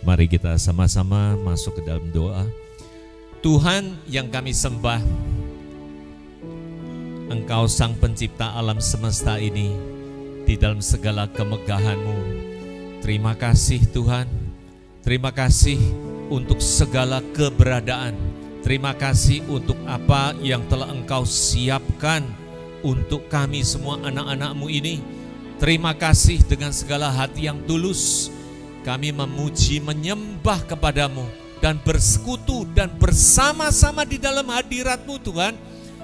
Mari kita sama-sama masuk ke dalam doa. Tuhan yang kami sembah, Engkau Sang Pencipta alam semesta ini, di dalam segala kemegahan-Mu. Terima kasih Tuhan, terima kasih untuk segala keberadaan. Terima kasih untuk apa yang telah Engkau siapkan untuk kami semua anak-anak-Mu ini. Terima kasih dengan segala hati yang tulus. Kami memuji, menyembah kepadamu dan bersekutu dan bersama-sama di dalam hadirat-Mu Tuhan.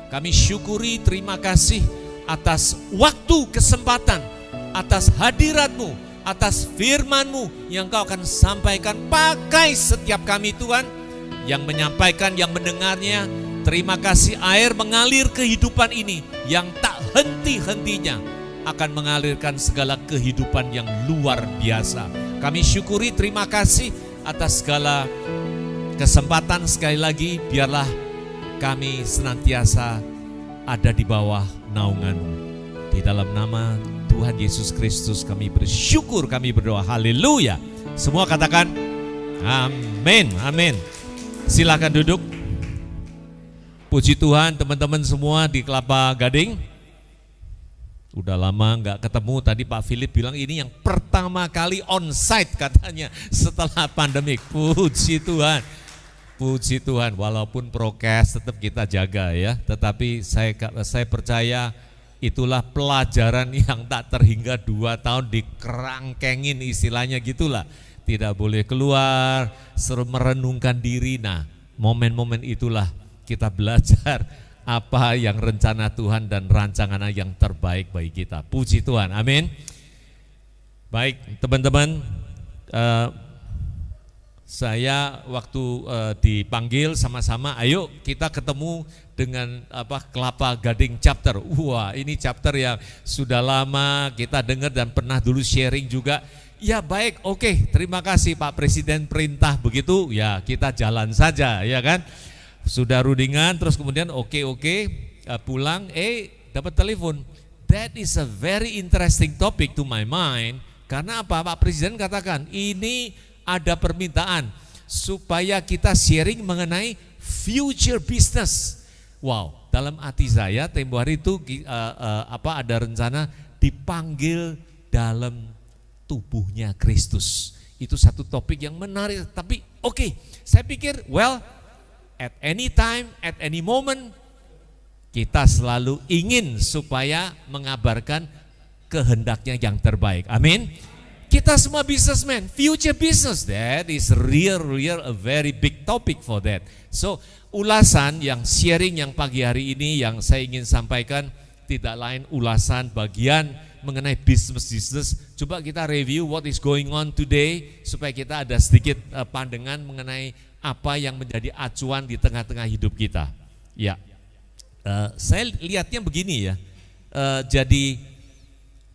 Kami syukuri, terima kasih atas waktu, kesempatan, atas hadirat-Mu, atas firman-Mu yang Kau akan sampaikan. Pakai setiap kami Tuhan, yang menyampaikan, yang mendengarnya. Terima kasih air mengalir kehidupan ini yang tak henti-hentinya, akan mengalirkan segala kehidupan yang luar biasa. Kami syukuri, terima kasih atas segala kesempatan. Sekali lagi, biarlah kami senantiasa ada di bawah naungan-Mu. Di dalam nama Tuhan Yesus Kristus kami bersyukur, kami berdoa. Haleluya. Semua katakan amin, amin. Silakan duduk. Puji Tuhan, teman-teman semua di Kelapa Gading. Udah lama nggak ketemu. Tadi Pak Philip bilang ini yang pertama kali onsite katanya setelah pandemik. Puji Tuhan. Puji Tuhan, walaupun prokes tetap kita jaga ya. Tetapi saya percaya itulah pelajaran yang tak terhingga 2 tahun dikerangkengin, istilahnya gitulah. Tidak boleh keluar, seru merenungkan diri. Nah, momen-momen itulah kita belajar apa yang rencana Tuhan dan rancangan yang terbaik bagi kita. Puji Tuhan, amin. Baik teman-teman, saya waktu dipanggil sama-sama, ayo kita ketemu dengan Kelapa Gading chapter. Wah, ini chapter yang sudah lama kita dengar dan pernah dulu sharing juga. Ya baik, oke, terima kasih Pak Presiden perintah begitu, ya kita jalan saja ya kan. Sudah rundingan, terus kemudian oke, pulang, dapat telepon. That is a very interesting topic to my mind. Karena apa? Pak Presiden katakan, ini ada permintaan supaya kita sharing mengenai future business. Wow, dalam hati saya tempo hari itu ada rencana dipanggil dalam tubuhnya Kristus. Itu satu topik yang menarik. Tapi oke, saya pikir at any time, at any moment, kita selalu ingin supaya mengabarkan kehendaknya yang terbaik. Amin. Kita semua businessman, future business, that is real a very big topic for that. So, ulasan yang sharing yang pagi hari ini yang saya ingin sampaikan tidak lain ulasan bagian mengenai business. Coba kita review what is going on today supaya kita ada sedikit pandangan mengenai apa yang menjadi acuan di tengah-tengah hidup kita. Ya, saya lihatnya begini ya. Jadi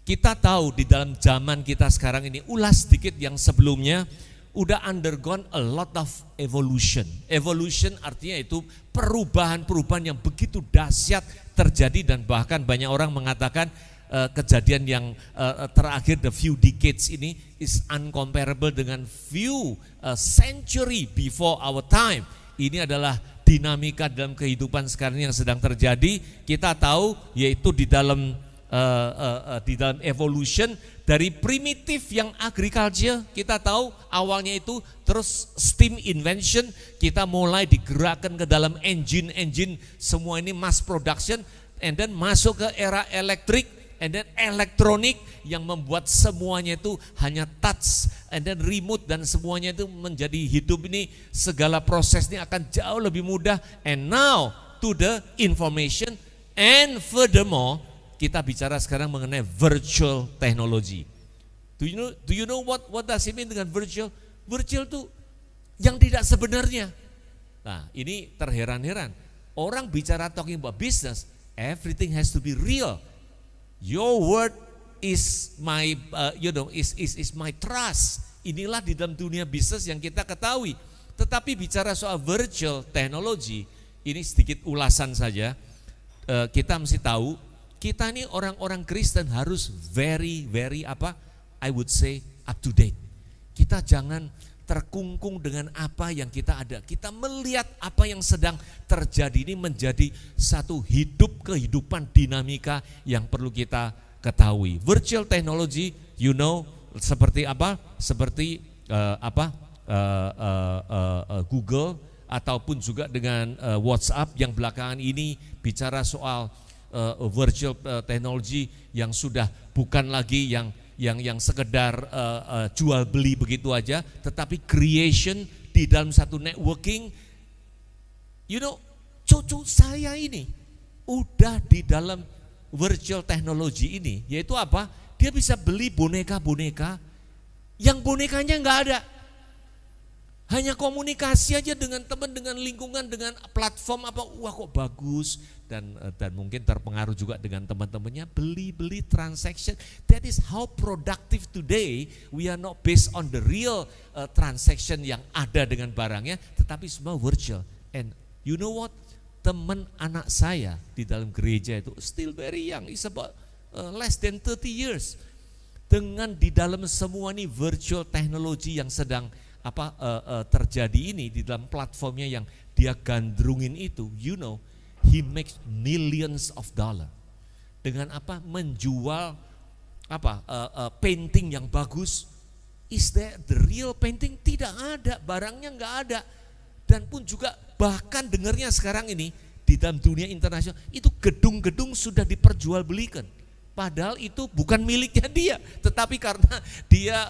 kita tahu di dalam zaman kita sekarang ini, ulas sedikit yang sebelumnya udah undergone a lot of evolution. Evolution artinya itu perubahan-perubahan yang begitu dahsyat terjadi dan bahkan banyak orang mengatakan kejadian yang terakhir the few decades ini is uncomparable dengan few century before our time. Ini adalah dinamika dalam kehidupan sekarang yang sedang terjadi. Kita tahu yaitu di dalam evolution dari primitif yang agriculture, kita tahu awalnya itu, terus steam invention, kita mulai digerakkan ke dalam engine semua ini mass production, and then masuk ke era elektrik, and then elektronik yang membuat semuanya itu hanya touch and then remote, dan semuanya itu menjadi hidup ini, segala proses ini akan jauh lebih mudah. And now to the information, and furthermore kita bicara sekarang mengenai virtual technology. Do you know what does it mean dengan virtual? Virtual itu yang tidak sebenarnya. Nah, ini terheran-heran. Orang bicara talking about business, everything has to be real. Your word is my is my trust. Inilah di dalam dunia bisnis yang kita ketahui. Tetapi bicara soal virtual technology, ini sedikit ulasan saja. Kita mesti tahu, kita ini orang-orang Kristen harus very I would say up to date. Kita jangan terkungkung dengan apa yang kita ada. Kita melihat apa yang sedang terjadi ini menjadi satu kehidupan dinamika yang perlu kita ketahui. Virtual technology, seperti apa? Seperti Google ataupun juga dengan WhatsApp yang belakangan ini bicara soal virtual technology yang sudah bukan lagi yang sekedar jual beli begitu aja, tetapi creation di dalam satu networking. Cucu saya ini udah di dalam virtual technology ini, yaitu apa? Dia bisa beli boneka-boneka yang bonekanya nggak ada. Hanya komunikasi aja dengan teman, dengan lingkungan, dengan platform apa, wah kok bagus, dan mungkin terpengaruh juga dengan teman-temannya, beli transaction. That is how productive today. We are not based on the real transaction yang ada dengan barangnya, tetapi semua virtual. And you know what? Teman anak saya di dalam gereja itu still very young, is about less than 30 years. Dengan di dalam semua ini virtual technology yang sedang terjadi ini di dalam platformnya yang dia gandrungin itu, he makes millions of dollar. Dengan apa? Menjual painting yang bagus. Is that the real painting? Tidak ada, barangnya nggak ada. Dan pun juga bahkan dengarnya sekarang ini di dalam dunia internasional itu gedung-gedung sudah diperjualbelikan. Padahal itu bukan miliknya dia, tetapi karena dia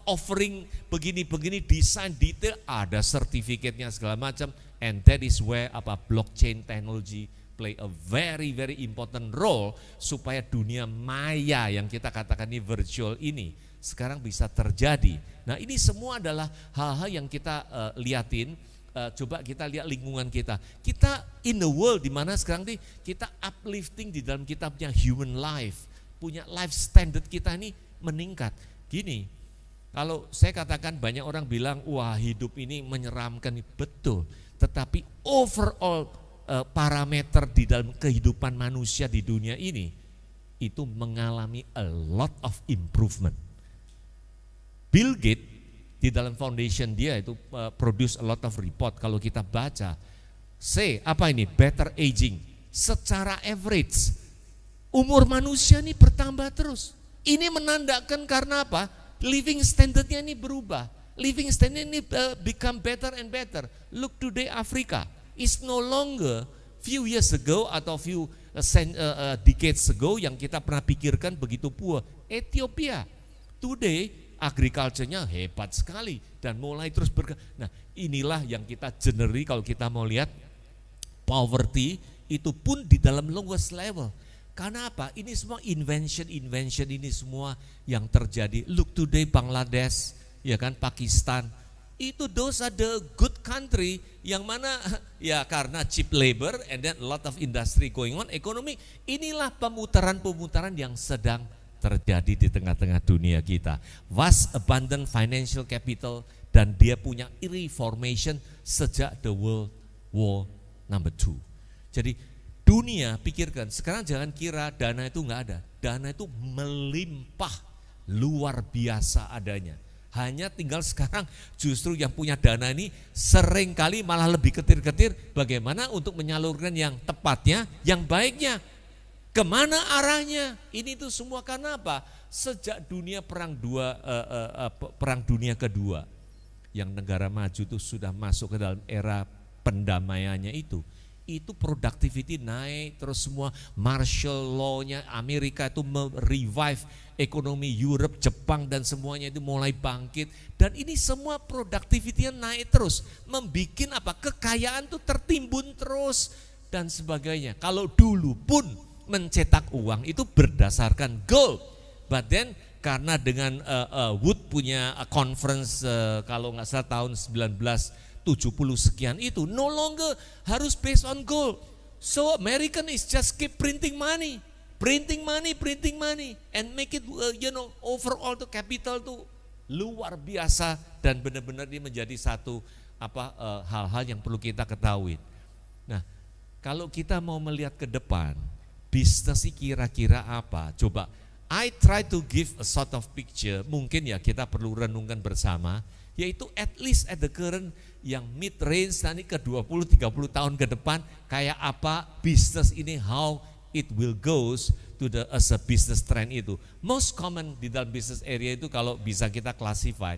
offering begini-begini, desain detail, ada sertifikatnya segala macam, and that is where blockchain technology play a very very important role supaya dunia maya yang kita katakan ini virtual ini sekarang bisa terjadi. Nah, ini semua adalah hal-hal yang kita liatin. Coba kita lihat lingkungan kita. Kita in the world di mana sekarang nih kita uplifting di dalam kitabnya Human Life. Punya life standard kita ini meningkat. Gini, kalau saya katakan banyak orang bilang, wah hidup ini menyeramkan, betul. Tetapi overall parameter di dalam kehidupan manusia di dunia ini itu mengalami a lot of improvement. Bill Gates di dalam foundation dia itu produce a lot of report. Kalau kita baca, better aging. Secara average, umur manusia ini bertambah terus. Ini menandakan karena apa? Living standardnya ini berubah. Living standard ini become better and better. Look today Africa is no longer few years ago atau few decades ago yang kita pernah pikirkan begitu poor. Ethiopia today agriculture-nya hebat sekali dan mulai terus Nah, inilah yang kita generally kalau kita mau lihat poverty itu pun di dalam lowest level. Karena apa? Ini semua invention ini semua yang terjadi. Look today Bangladesh, ya kan, Pakistan. Itu those are the good country yang mana ya karena cheap labor and then a lot of industry going on, ekonomi. Inilah pemutaran-pemutaran yang sedang terjadi di tengah-tengah dunia kita. Vast abundant financial capital dan dia punya reformation sejak the World War number 2. Jadi dunia pikirkan, sekarang jangan kira dana itu enggak ada. Dana itu melimpah luar biasa adanya. Hanya tinggal sekarang justru yang punya dana ini seringkali malah lebih ketir-ketir bagaimana untuk menyalurkan yang tepatnya, yang baiknya. Kemana arahnya? Ini tuh semua karena apa? Sejak perang dunia kedua, yang negara maju itu sudah masuk ke dalam era pendamaiannya itu productivity naik, terus semua martial law-nya Amerika itu revive ekonomi Europe, Jepang dan semuanya itu mulai bangkit, dan ini semua productivity-nya naik terus, membikin apa? Kekayaan tuh tertimbun terus dan sebagainya. Kalau dulu pun mencetak uang itu berdasarkan gold, but then karena dengan Wood punya conference kalau nggak salah tahun 1970 sekian itu no longer harus based on gold. So American is just keep printing money and make it overall to capital tuh luar biasa, dan benar-benar ini menjadi satu hal-hal yang perlu kita ketahui. Nah, kalau kita mau melihat ke depan bisnis sih kira-kira apa? Coba I try to give a sort of picture, mungkin ya kita perlu renungkan bersama, yaitu at least at the current yang mid range nanti ke 20-30 tahun ke depan, kayak apa bisnis ini, how it will goes to the as a business trend itu. Most common di dalam business area itu kalau bisa kita classify,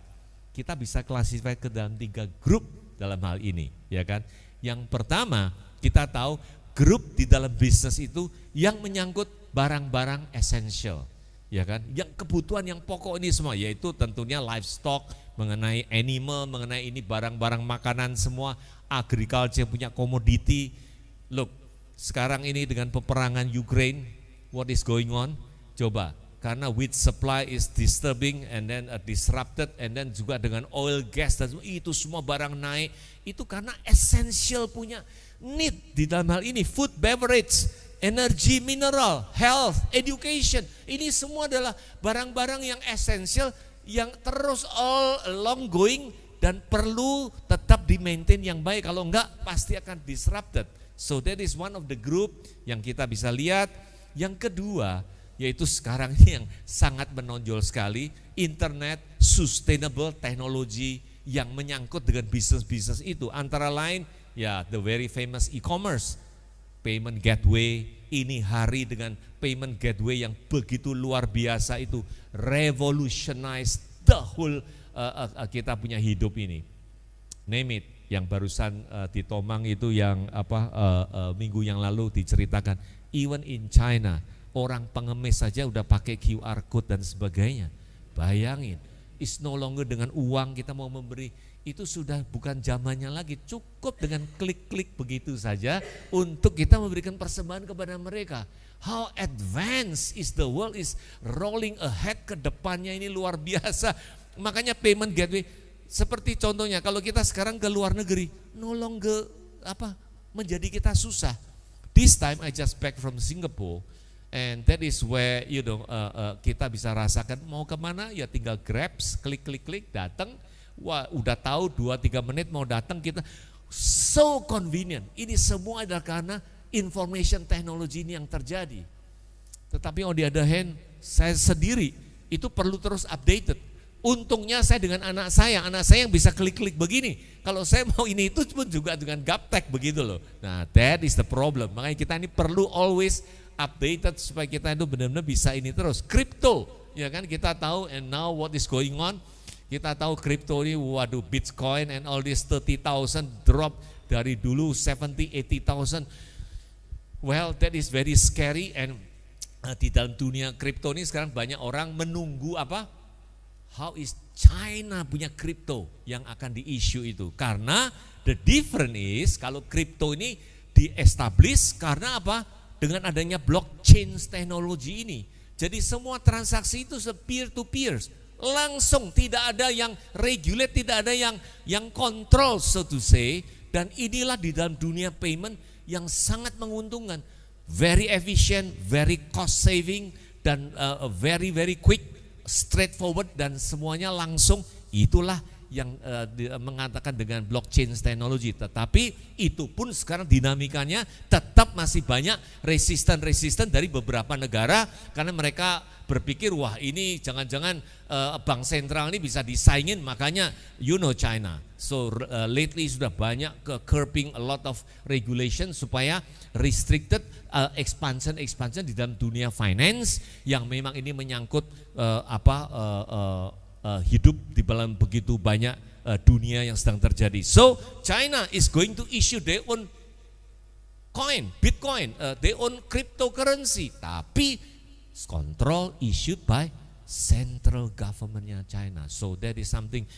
kita bisa classify ke dalam 3 grup dalam hal ini, ya kan. Yang pertama, kita tahu grup di dalam bisnis itu yang menyangkut barang-barang essential, ya kan, yang kebutuhan yang pokok ini semua, yaitu tentunya livestock, mengenai animal, mengenai ini barang-barang makanan semua, agriculture punya komoditi. Look, sekarang ini dengan peperangan Ukraine, what is going on? Coba, karena wheat supply is disturbing and then disrupted, and then juga dengan oil, gas dan itu semua barang naik, itu karena essential punya need di dalam hal ini, food, beverage, energy, mineral, health, education. Ini semua adalah barang-barang yang essential yang terus all along going dan perlu tetap di-maintain yang baik. Kalau enggak pasti akan disrupted. So that is one of the group yang kita bisa lihat. Yang kedua, yaitu sekarang ini yang sangat menonjol sekali, internet, sustainable technology yang menyangkut dengan bisnis-bisnis itu. Antara lain ya the very famous e-commerce, payment gateway. Ini hari dengan payment gateway yang begitu luar biasa itu revolutionize the whole kita punya hidup ini. Name it, yang barusan di Tomang itu yang minggu yang lalu diceritakan, even in China orang pengemis saja udah pakai QR code dan sebagainya. Bayangin, it's no longer dengan uang kita mau memberi, itu sudah bukan zamannya lagi, cukup dengan klik-klik begitu saja untuk kita memberikan persembahan kepada mereka. How advanced is the world is rolling ahead, ke depannya ini luar biasa. Makanya payment gateway, seperti contohnya kalau kita sekarang ke luar negeri, no longer menjadi kita susah. This time I just back from Singapore, and that is where kita bisa rasakan mau kemana ya tinggal grabs, klik-klik-klik datang. Wah, udah tahu 2-3 menit mau datang kita, so convenient. Ini semua adalah karena information technology ini yang terjadi. Tetapi on the other hand, saya sendiri itu perlu terus updated. Untungnya saya dengan anak saya yang bisa klik-klik begini. Kalau saya mau ini itu pun juga dengan gaptek begitu loh. Nah, that is the problem. Makanya kita ini perlu always updated supaya kita itu benar-benar bisa ini terus. Crypto, ya kan, kita tahu, and now what is going on? Kita tahu kripto ini, waduh, Bitcoin and all this 30,000 drop dari dulu 70-80,000. Well, that is very scary, and di dalam dunia kripto ini sekarang banyak orang menunggu how is China punya kripto yang akan di-issue itu. Karena the difference is kalau kripto ini di-establish karena dengan adanya blockchain teknologi ini. Jadi semua transaksi itu peer to peer. Langsung, tidak ada yang regulate, tidak ada yang control, so to say. Dan inilah di dalam dunia payment yang sangat menguntungkan, very efficient, very cost saving, dan very very quick, straightforward, dan semuanya langsung. Itulah yang mengatakan dengan blockchain teknologi. Tetapi itu pun sekarang dinamikanya tetap masih banyak resisten dari beberapa negara, karena mereka berpikir wah ini jangan-jangan bank sentral ini bisa disaingin, makanya China. So lately sudah banyak curbing a lot of regulation supaya restricted expansion di dalam dunia finance yang memang ini menyangkut hidup di dalam begitu banyak dunia yang sedang terjadi. So China is going to issue their own coin, Bitcoin, their own cryptocurrency, tapi control issued by central governmentnya China. So that is something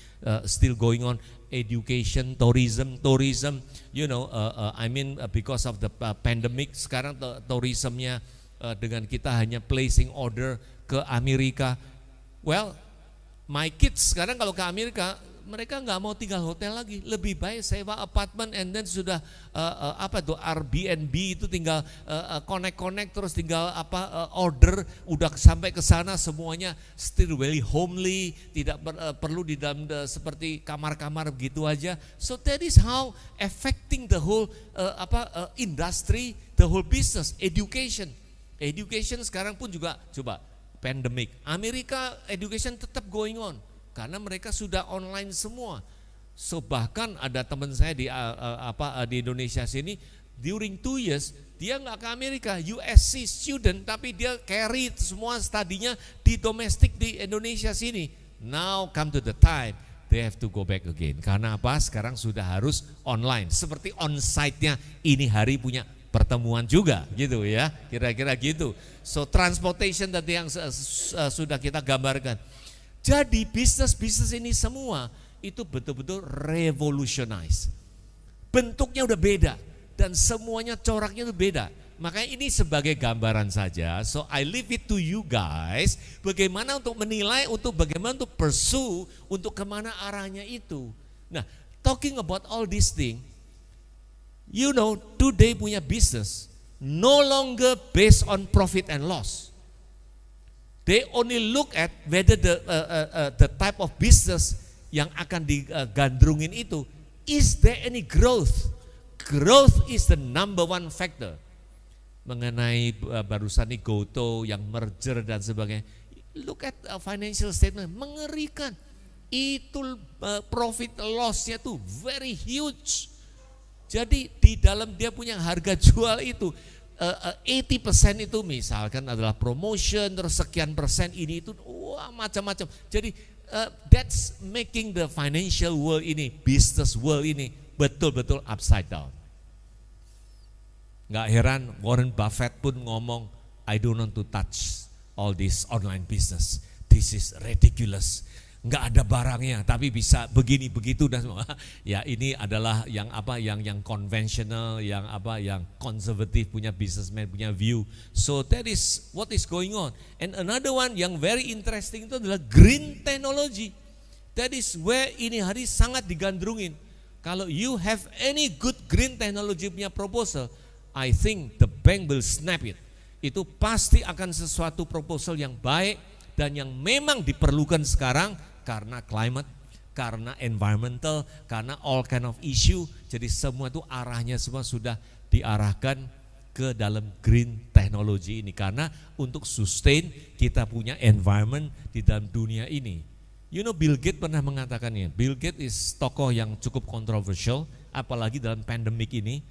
still going on. Education, tourism, because of the pandemic sekarang tourismnya dengan kita hanya placing order ke Amerika. Well, my kids sekarang kalau ke Amerika, mereka nggak mau tinggal hotel lagi, lebih baik sewa apartemen, and then sudah Airbnb itu tinggal connect terus tinggal order, udah sampai ke sana semuanya still very homely, tidak perlu di dalam seperti kamar-kamar begitu aja. So that is how affecting the whole industry, the whole business, education sekarang pun juga coba pandemic. Amerika education tetap going on karena mereka sudah online semua. So bahkan ada teman saya di Indonesia sini, during 2 years dia nggak ke Amerika, USC student, tapi dia carry semua studinya di domestik di Indonesia sini. Now come to the time they have to go back again. Karena apa? Sekarang sudah harus online. Seperti on-site-nya ini hari punya pertemuan juga gitu ya, kira-kira gitu. So transportation tadi yang sudah kita gambarkan. Jadi bisnis-bisnis ini semua itu betul-betul revolutionize. Bentuknya udah beda dan semuanya coraknya itu beda. Makanya ini sebagai gambaran saja. So I leave it to you guys, bagaimana untuk menilai, untuk bagaimana untuk pursue, untuk kemana arahnya itu. Nah, talking about all these things, you know, today punya business no longer based on profit and loss. They only look at whether the type of business yang akan digandrungin itu, is there any growth? Growth is the number one factor. Mengenai barusan ini Goto yang merger dan sebagainya, look at financial statement, mengerikan. Itu profit loss-nya tuh very huge. Jadi di dalam dia punya harga jual itu 80% itu misalkan adalah promotion, terus sekian persen ini itu, wah macam-macam. Jadi that's making the financial world ini, business world ini betul-betul upside down. Nggak heran Warren Buffett pun ngomong, I don't want to touch all this online business. This is ridiculous. Nggak ada barangnya, tapi bisa begini begitu dan semua. Ya ini adalah yang apa, yang konvensional, yang apa, yang konservatif punya businessman punya view. So that is what is going on. And another one yang very interesting itu adalah green technology. That is where ini hari sangat digandrungin. Kalau you have any good green technology punya proposal, I think the bank will snap it. Itu pasti akan sesuatu proposal yang baik dan yang memang diperlukan sekarang. Karena climate, karena environmental, karena all kind of issue. Jadi semua itu arahnya semua sudah diarahkan ke dalam green technology ini. Karena untuk sustain kita punya environment di dalam dunia ini. You know Bill Gates pernah mengatakannya. Bill Gates is tokoh yang cukup kontroversial, apalagi dalam pandemic ini.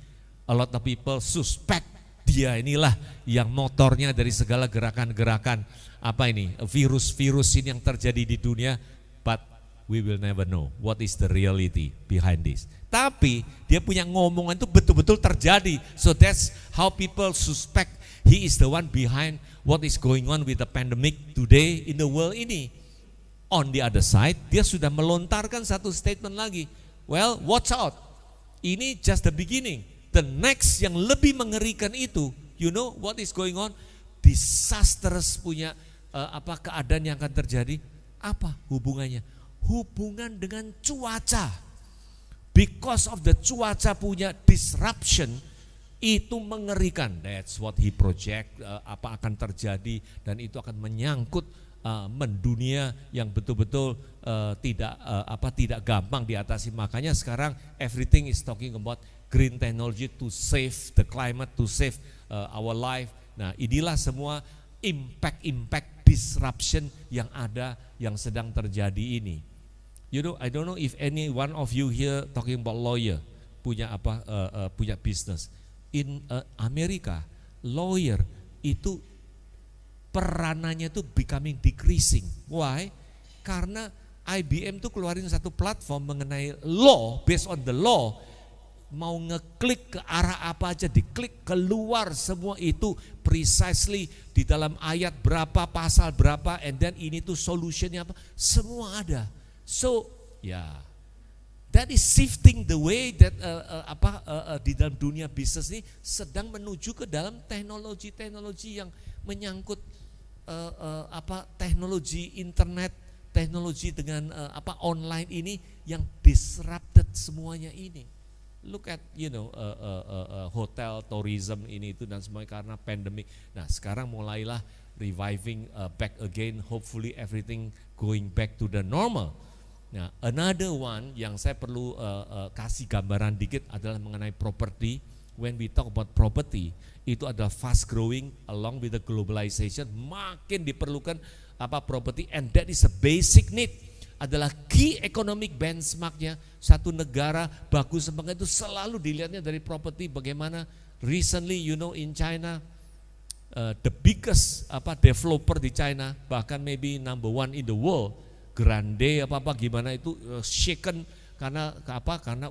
A lot of people suspect dia inilah yang motornya dari segala gerakan-gerakan apa ini, virus-virus ini yang terjadi di dunia. But we will never know what is the reality behind this. Tapi dia punya ngomongan itu betul-betul terjadi. So that's how people suspect he is the one behind what is going on with the pandemic today in the world ini. On the other side, dia sudah melontarkan satu statement lagi. Well, watch out. Ini just the beginning. The next yang lebih mengerikan itu, you know what is going on? Disastrous punya keadaan yang akan terjadi. Apa hubungannya? Hubungan dengan cuaca. Because of the cuaca punya disruption, itu mengerikan. That's what he project, apa akan terjadi, dan itu akan menyangkut mendunia yang betul-betul tidak gampang diatasi. Makanya sekarang everything is talking about green technology to save the climate, to save our life. Nah, inilah semua impact disruption yang ada, yang sedang terjadi ini. You know, I don't know if any one of you here talking about lawyer, punya business. In Amerika, lawyer itu peranannya itu becoming decreasing. Why? Karena IBM tuh keluarin satu platform mengenai law, based on the law. Mau ngeklik ke arah apa aja, diklik keluar semua itu precisely di dalam ayat berapa, pasal berapa, and then ini tuh solutionnya apa, semua ada. So that is shifting the way that di dalam dunia bisnis ini sedang menuju ke dalam teknologi yang menyangkut teknologi internet, teknologi dengan online ini yang disrupted semuanya ini. Look at hotel tourism ini itu dan semuanya karena pandemic. Nah sekarang mulailah reviving back again. Hopefully everything going back to the normal. Nah another one yang saya perlu kasih gambaran dikit adalah mengenai property. when we talk about property, itu adalah fast growing along with the globalization, makin diperlukan property, and that is a basic need, adalah key economic benchmarknya. Satu negara bagus sebagai itu selalu dilihatnya dari property. Bagaimana recently in China, the biggest developer di China, bahkan maybe number one in the world, Grande gimana itu shaken karena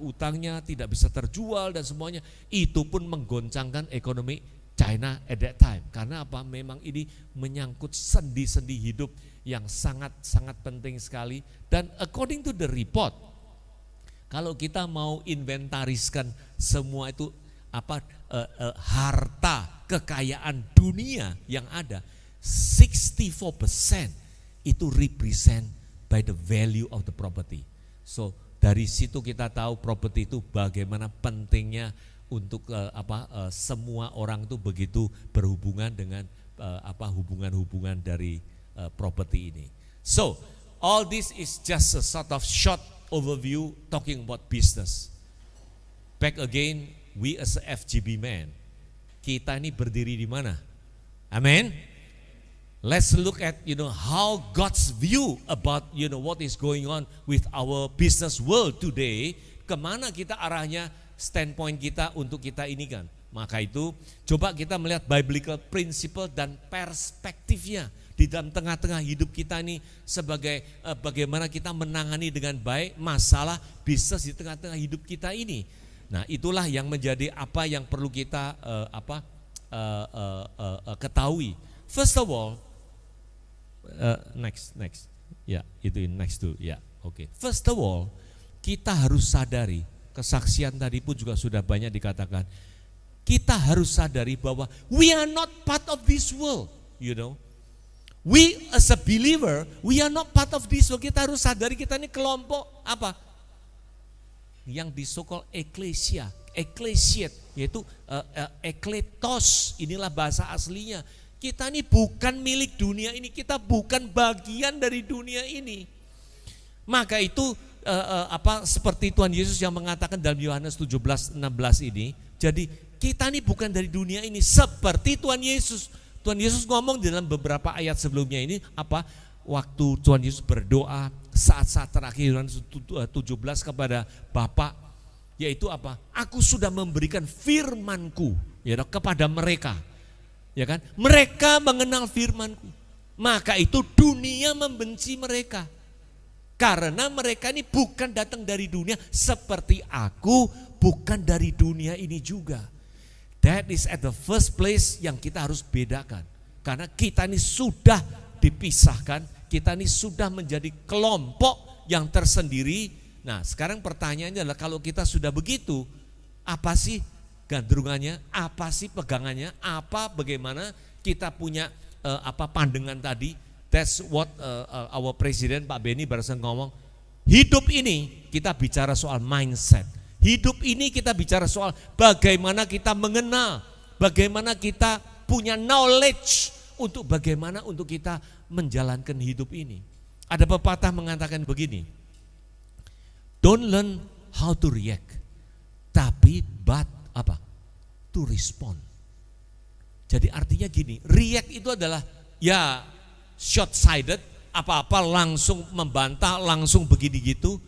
utangnya tidak bisa terjual dan semuanya. Itu pun menggoncangkan ekonomi China at that time. Karena memang ini menyangkut sendi-sendi hidup yang sangat-sangat penting sekali. Dan according to the report, kalau kita mau inventariskan semua itu harta kekayaan dunia yang ada, 64% itu represent by the value of the property. So dari situ kita tahu properti itu bagaimana pentingnya untuk semua orang itu begitu berhubungan dengan hubungan-hubungan dari properti ini. So all this is just a sort of short overview talking about business. Back again, we as a FGB man, kita ini berdiri di mana? Amen. Let's look at how God's view about what is going on with our business world today. Kemana kita arahnya, standpoint kita untuk kita ini kan. Maka itu coba kita melihat biblical principle dan perspektifnya di dalam tengah-tengah hidup kita ini sebagai bagaimana kita menangani dengan baik masalah bisnis di tengah-tengah hidup kita ini. Nah, itulah yang menjadi apa yang perlu kita ketahui. First of all, next, ya itu next to, ya oke. First of all, kita harus sadari, kesaksian tadi pun juga sudah banyak dikatakan. Kita harus sadari bahwa we are not part of this world, We as a believer, we are not part of this world. Kita harus sadari kita ini kelompok yang disokol ecclesiate, yaitu ekletos, inilah bahasa aslinya. Kita ini bukan milik dunia ini, kita bukan bagian dari dunia ini. Maka itu seperti Tuhan Yesus yang mengatakan dalam Yohanes 17:16 ini. Jadi kita ini bukan dari dunia ini, seperti Tuhan Yesus. Tuhan Yesus ngomong dalam beberapa ayat sebelumnya ini waktu Tuhan Yesus berdoa saat-saat terakhir Yohanes 17 kepada Bapa, yaitu Aku sudah memberikan firman-Ku kepada mereka. Ya kan? Mereka mengenal firman-Ku. Maka itu dunia membenci mereka. Karena mereka ini bukan datang dari dunia, seperti Aku bukan dari dunia ini juga. That is at the first place yang kita harus bedakan. Karena kita ini sudah dipisahkan, kita ini sudah menjadi kelompok yang tersendiri. Nah, sekarang pertanyaannya adalah kalau kita sudah begitu, apa sih gandrungannya, apa sih pegangannya, bagaimana kita punya pandangan tadi. That's what our President Pak Beni barusan ngomong. Hidup ini kita bicara soal mindset. Hidup ini kita bicara soal bagaimana kita mengenal, bagaimana kita punya knowledge untuk bagaimana untuk kita menjalankan hidup ini. Ada pepatah mengatakan begini, don't learn how to react, tapi to respond. Jadi artinya gini, react itu adalah short sighted, apa-apa langsung membantah, langsung begini gitu.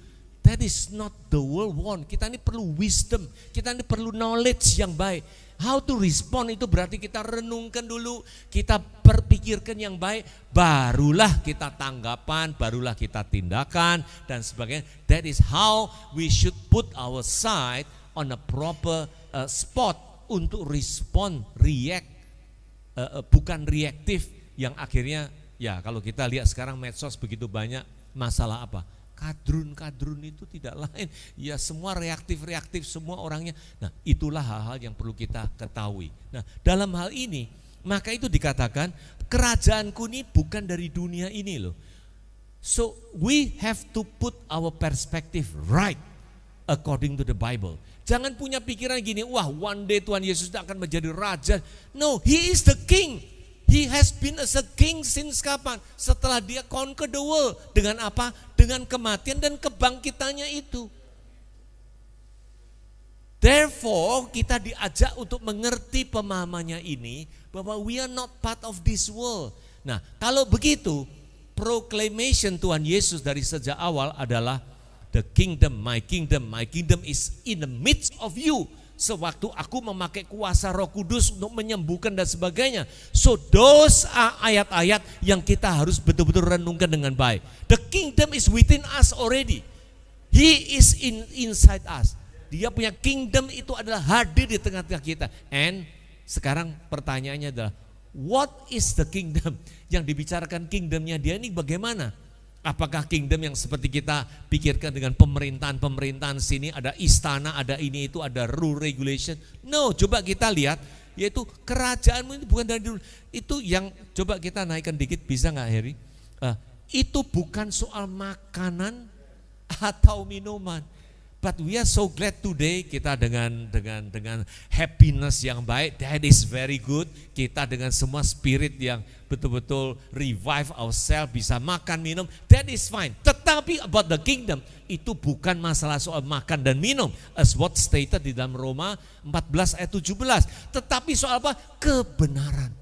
That is not the world want. Kita ini perlu wisdom, kita ini perlu knowledge yang baik. How to respond itu berarti kita renungkan dulu, kita berpikirkan yang baik, barulah kita tanggapan, barulah kita tindakan dan sebagainya. That is how we should put our side on a proper spot untuk respond, react, bukan reaktif yang akhirnya kalau kita lihat sekarang medsos begitu banyak masalah kadrun itu tidak lain, semua reaktif semua orangnya. Nah, itulah hal-hal yang perlu kita ketahui. Nah, dalam hal ini maka itu dikatakan kerajaanku ini bukan dari dunia ini loh. So we have to put our perspective right according to the Bible. Jangan punya pikiran gini, one day Tuhan Yesus akan menjadi raja. No, He is the King. He has been as a king since kapan? Setelah dia conquer the world. Dengan apa? Dengan kematian dan kebangkitannya itu. Therefore kita diajak untuk mengerti pemahamannya ini, bahwa we are not part of this world. Nah kalau begitu, proclamation Tuhan Yesus dari sejak awal adalah the kingdom, my kingdom is in the midst of you. Sewaktu aku memakai kuasa Roh Kudus untuk menyembuhkan dan sebagainya. So those are ayat-ayat yang kita harus betul-betul renungkan dengan baik. The kingdom is within us already. He is inside us. Dia punya kingdom itu adalah hadir di tengah-tengah kita. And sekarang pertanyaannya adalah, what is the kingdom? Yang dibicarakan kingdomnya dia ini bagaimana? Apakah kingdom yang seperti kita pikirkan dengan pemerintahan sini, ada istana, ada ini itu, ada rule regulation? No, coba kita lihat, yaitu kerajaanmu itu bukan dari dulu. Itu yang coba kita naikkan dikit, bisa nggak Heri? Itu bukan soal makanan atau minuman. But we are so glad today kita dengan happiness yang baik, that is very good. Kita dengan semua spirit yang betul-betul revive ourselves, bisa makan minum, that is fine. Tetapi about the kingdom, itu bukan masalah soal makan dan minum, as what stated di dalam Roma 14 ayat 17. Tetapi soal apa? Kebenaran.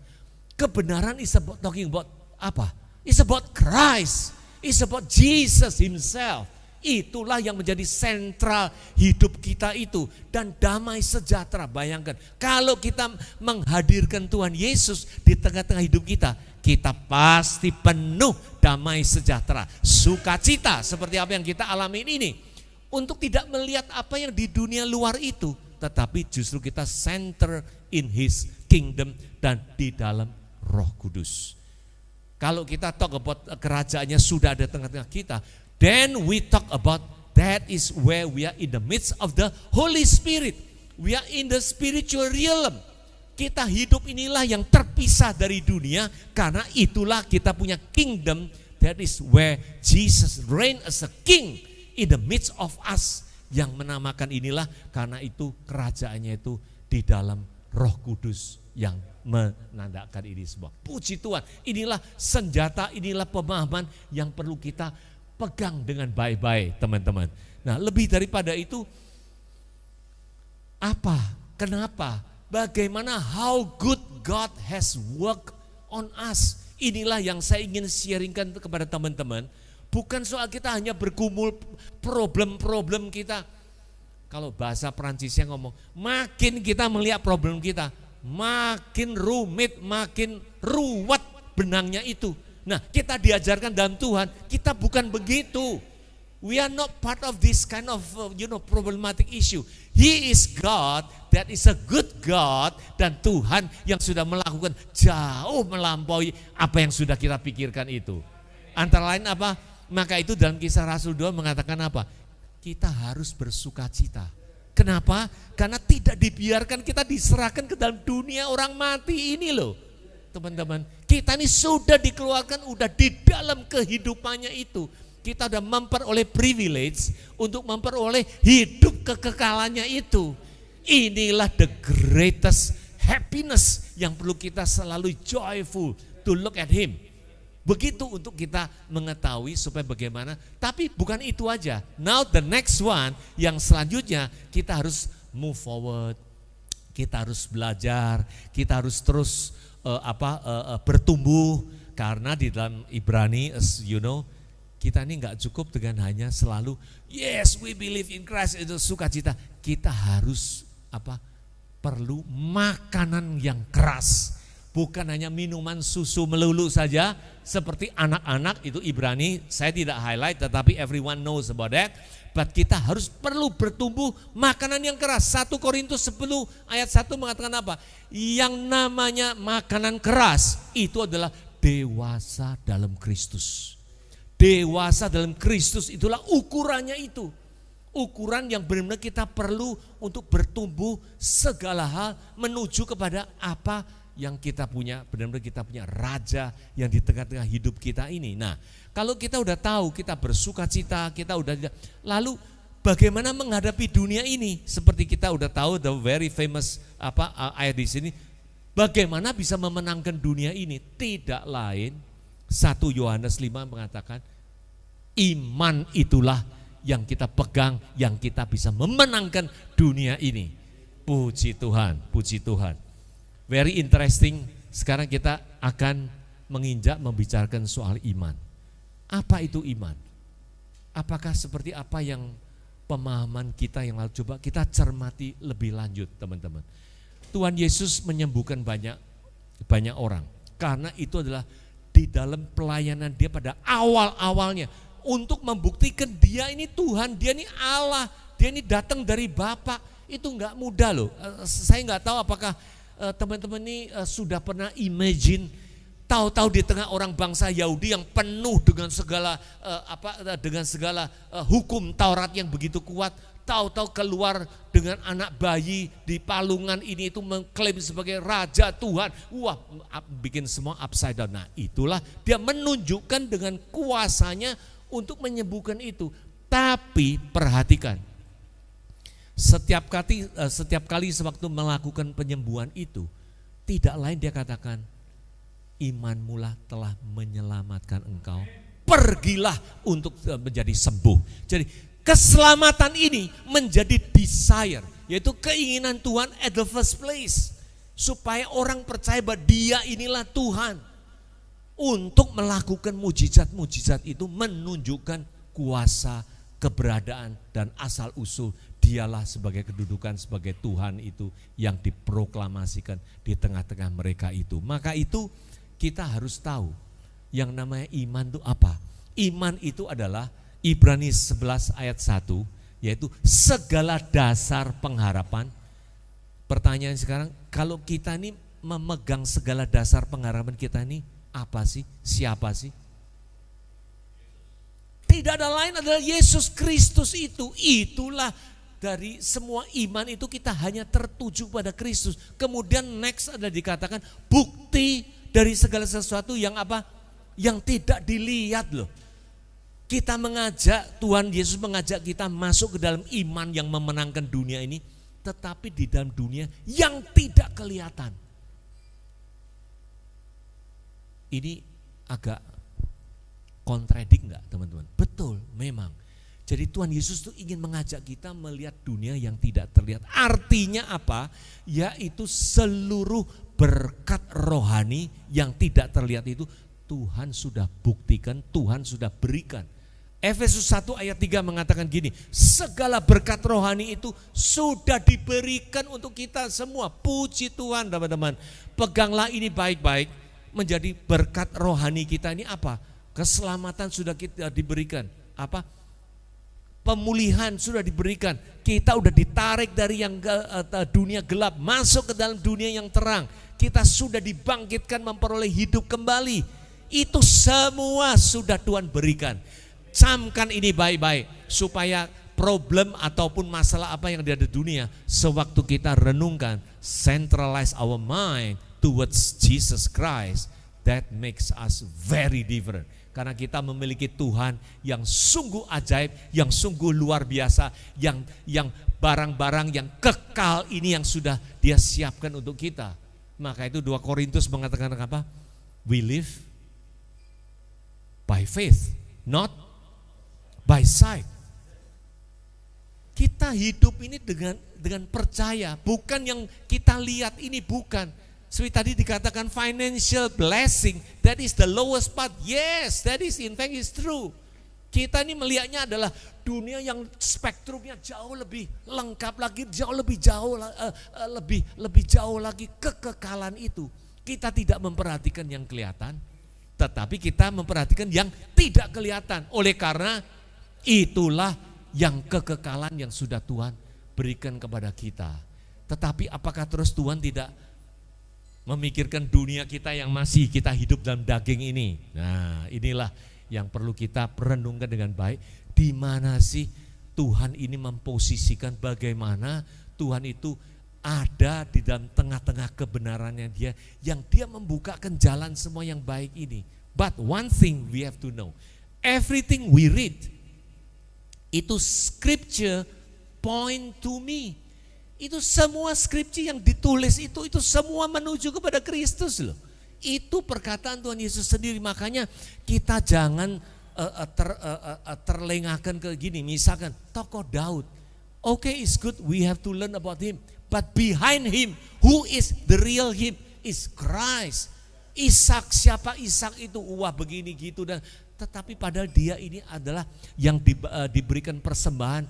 Kebenaran is about talking about apa? It's about Christ. It's about Jesus himself. Itulah yang menjadi sentral hidup kita itu. Dan damai sejahtera, bayangkan kalau kita menghadirkan Tuhan Yesus di tengah-tengah hidup kita, kita pasti penuh damai sejahtera, sukacita seperti apa yang kita alami ini. Untuk tidak melihat apa yang di dunia luar itu, tetapi justru kita center in His kingdom dan di dalam Roh Kudus. Kalau kita talk about kerajaannya sudah ada tengah-tengah kita, then we talk about that is where we are in the midst of the Holy Spirit. We are in the spiritual realm. Kita hidup inilah yang terpisah dari dunia, karena itulah kita punya kingdom. That is where Jesus reign as a king in the midst of us. Yang menamakan inilah, karena itu kerajaannya itu di dalam Roh Kudus yang menandakan ini semua. Puji Tuhan, inilah senjata, inilah pemahaman yang perlu kita pegang dengan baik-baik, teman-teman. Nah, lebih daripada itu, apa? Kenapa? Bagaimana? How good God has worked on us. Inilah yang saya ingin sharingkan kepada teman-teman. Bukan soal kita hanya bergumul problem-problem kita. Kalau bahasa Perancisnya ngomong, makin kita melihat problem kita, makin rumit, makin ruwet benangnya itu. Nah, kita diajarkan dalam Tuhan, kita bukan begitu. We are not part of this kind of problematic issue. He is God, that is a good God, dan Tuhan yang sudah melakukan jauh melampaui apa yang sudah kita pikirkan itu. Antara lain apa? Maka itu dalam Kisah Rasul 2 mengatakan apa? Kita harus bersukacita. Kenapa? Karena tidak dibiarkan kita diserahkan ke dalam dunia orang mati ini loh. Teman-teman, kita ini sudah dikeluarkan, udah di dalam kehidupannya itu. Kita udah memperoleh privilege untuk memperoleh hidup kekekalannya itu. Inilah the greatest happiness yang perlu kita selalu joyful to look at Him. Begitu untuk kita mengetahui supaya bagaimana. Tapi bukan itu aja. Now the next one, yang selanjutnya kita harus move forward. Kita harus belajar, kita harus terus bertumbuh, karena di dalam Ibrani, as you know, kita ini nggak cukup dengan hanya selalu yes we believe in Christ, itu sukacita. Kita harus perlu makanan yang keras, bukan hanya minuman susu melulu saja seperti anak-anak. Itu Ibrani, saya tidak highlight, tetapi everyone knows about that. But kita harus perlu bertumbuh makanan yang keras. 1 Korintus 10 ayat 1 mengatakan apa? Yang namanya makanan keras itu adalah dewasa dalam Kristus. Dewasa dalam Kristus itulah ukurannya itu. Ukuran yang benar-benar kita perlu untuk bertumbuh segala hal menuju kepada apa yang kita punya. Benar-benar kita punya raja yang di tengah-tengah hidup kita ini. Nah, kalau kita udah tahu, kita bersuka cita, kita udah, lalu bagaimana menghadapi dunia ini? Seperti kita udah tahu the very famous ayat di sini, bagaimana bisa memenangkan dunia ini? Tidak lain, 1 Yohanes 5 mengatakan, iman itulah yang kita pegang, yang kita bisa memenangkan dunia ini. Puji Tuhan, puji Tuhan. Very interesting. Sekarang kita akan menginjak membicarakan soal iman. Apa itu iman? Apakah seperti apa yang pemahaman kita yang lalu? Coba kita cermati lebih lanjut, teman-teman. Tuhan Yesus menyembuhkan banyak orang. Karena itu adalah di dalam pelayanan dia pada awal-awalnya. Untuk membuktikan dia ini Tuhan, dia ini Allah, dia ini datang dari Bapa. Itu enggak mudah loh. Saya enggak tahu apakah teman-teman ini sudah pernah imagine, tahu-tahu di tengah orang bangsa Yahudi yang penuh dengan segala hukum Taurat yang begitu kuat, tahu-tahu keluar dengan anak bayi di palungan ini itu mengklaim sebagai Raja Tuhan. Wah, bikin semua upside down. Nah, itulah dia menunjukkan dengan kuasanya untuk menyembuhkan itu. Tapi perhatikan, setiap kali sewaktu melakukan penyembuhan itu, tidak lain dia katakan, imanmulah telah menyelamatkan engkau. Pergilah untuk menjadi sembuh. Jadi keselamatan ini menjadi desire, yaitu keinginan Tuhan at the first place. Supaya orang percaya bahwa dia inilah Tuhan. Untuk melakukan mujizat-mujizat itu menunjukkan kuasa, keberadaan, dan asal-usul dialah sebagai kedudukan sebagai Tuhan itu yang diproklamasikan di tengah-tengah mereka itu. Maka itu kita harus tahu yang namanya iman itu apa. Iman itu adalah Ibrani 11 ayat 1, yaitu segala dasar pengharapan. Pertanyaan sekarang, kalau kita ini memegang segala dasar pengharapan kita ini, apa sih? Siapa sih? Tidak ada lain adalah Yesus Kristus itu. Itulah dari semua iman itu kita hanya tertuju pada Kristus. Kemudian next adalah dikatakan bukti dari segala sesuatu yang apa? Yang tidak dilihat loh. Kita mengajak, Tuhan Yesus mengajak kita masuk ke dalam iman yang memenangkan dunia ini, tetapi di dalam dunia yang tidak kelihatan. Ini agak kontradik enggak teman-teman? Betul, memang. Jadi Tuhan Yesus itu ingin mengajak kita melihat dunia yang tidak terlihat. Artinya apa? Yaitu seluruh berkat rohani yang tidak terlihat itu Tuhan sudah buktikan, Tuhan sudah berikan. Efesus 1 ayat 3 mengatakan gini, segala berkat rohani itu sudah diberikan untuk kita semua. Puji Tuhan teman-teman. Peganglah ini baik-baik. Menjadi berkat rohani kita ini apa? Keselamatan sudah kita diberikan. Apa? Pemulihan sudah diberikan. Kita udah ditarik dari yang dunia gelap masuk ke dalam dunia yang terang. Kita sudah dibangkitkan memperoleh hidup kembali. Itu semua sudah Tuhan berikan. Camkan ini baik-baik supaya problem ataupun masalah apa yang ada di dunia, sewaktu kita renungkan, centralize our mind towards Jesus Christ, that makes us very different. Karena kita memiliki Tuhan yang sungguh ajaib, yang sungguh luar biasa, yang barang-barang yang kekal ini yang sudah Dia siapkan untuk kita. Maka itu 2 Korintus mengatakan apa? We live by faith, not by sight. Kita hidup ini dengan percaya, bukan yang kita lihat ini, bukan. Seperti tadi dikatakan financial blessing, that is the lowest part. Yes, that is in fact is true. Kita ini melihatnya adalah dunia yang spektrumnya jauh lebih lengkap lagi, lebih jauh lagi kekekalan itu. Kita tidak memperhatikan yang kelihatan, tetapi kita memperhatikan yang tidak kelihatan. Oleh karena itulah yang kekekalan yang sudah Tuhan berikan kepada kita. Tetapi apakah terus Tuhan tidak memikirkan dunia kita yang masih kita hidup dalam daging ini? Nah, inilah yang perlu kita renungkan dengan baik. Di mana sih Tuhan ini memposisikan, bagaimana Tuhan itu ada di dalam tengah-tengah kebenarannya Dia, yang Dia membukakan jalan semua yang baik ini. But one thing we have to know, everything we read itu scripture point to me. Itu semua skripsi yang ditulis itu semua menuju kepada Kristus loh. Itu perkataan Tuhan Yesus sendiri. Makanya kita jangan terlengahkan ke gini, misalkan tokoh Daud. Okay, it's good, we have to learn about him. But behind him, who is the real him, is Christ. Ishak, siapa Ishak itu? Wah begini gitu. Dan tetapi padahal dia ini adalah yang diberikan persembahan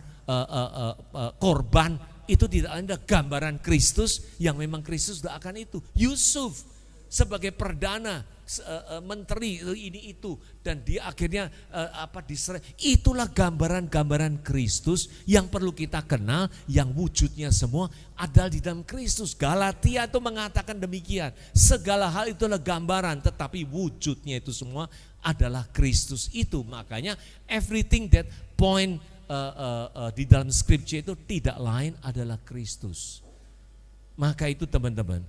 korban. Itu tidak ada gambaran Kristus, yang memang Kristus sudah akan itu. Yusuf sebagai perdana, menteri ini itu, dan dia akhirnya diserai. Itulah gambaran-gambaran Kristus yang perlu kita kenal, yang wujudnya semua adalah di dalam Kristus. Galatia itu mengatakan demikian. Segala hal itulah gambaran, tetapi wujudnya itu semua adalah Kristus itu. Makanya everything that point di dalam scripture itu tidak lain adalah Kristus. Maka itu teman-teman,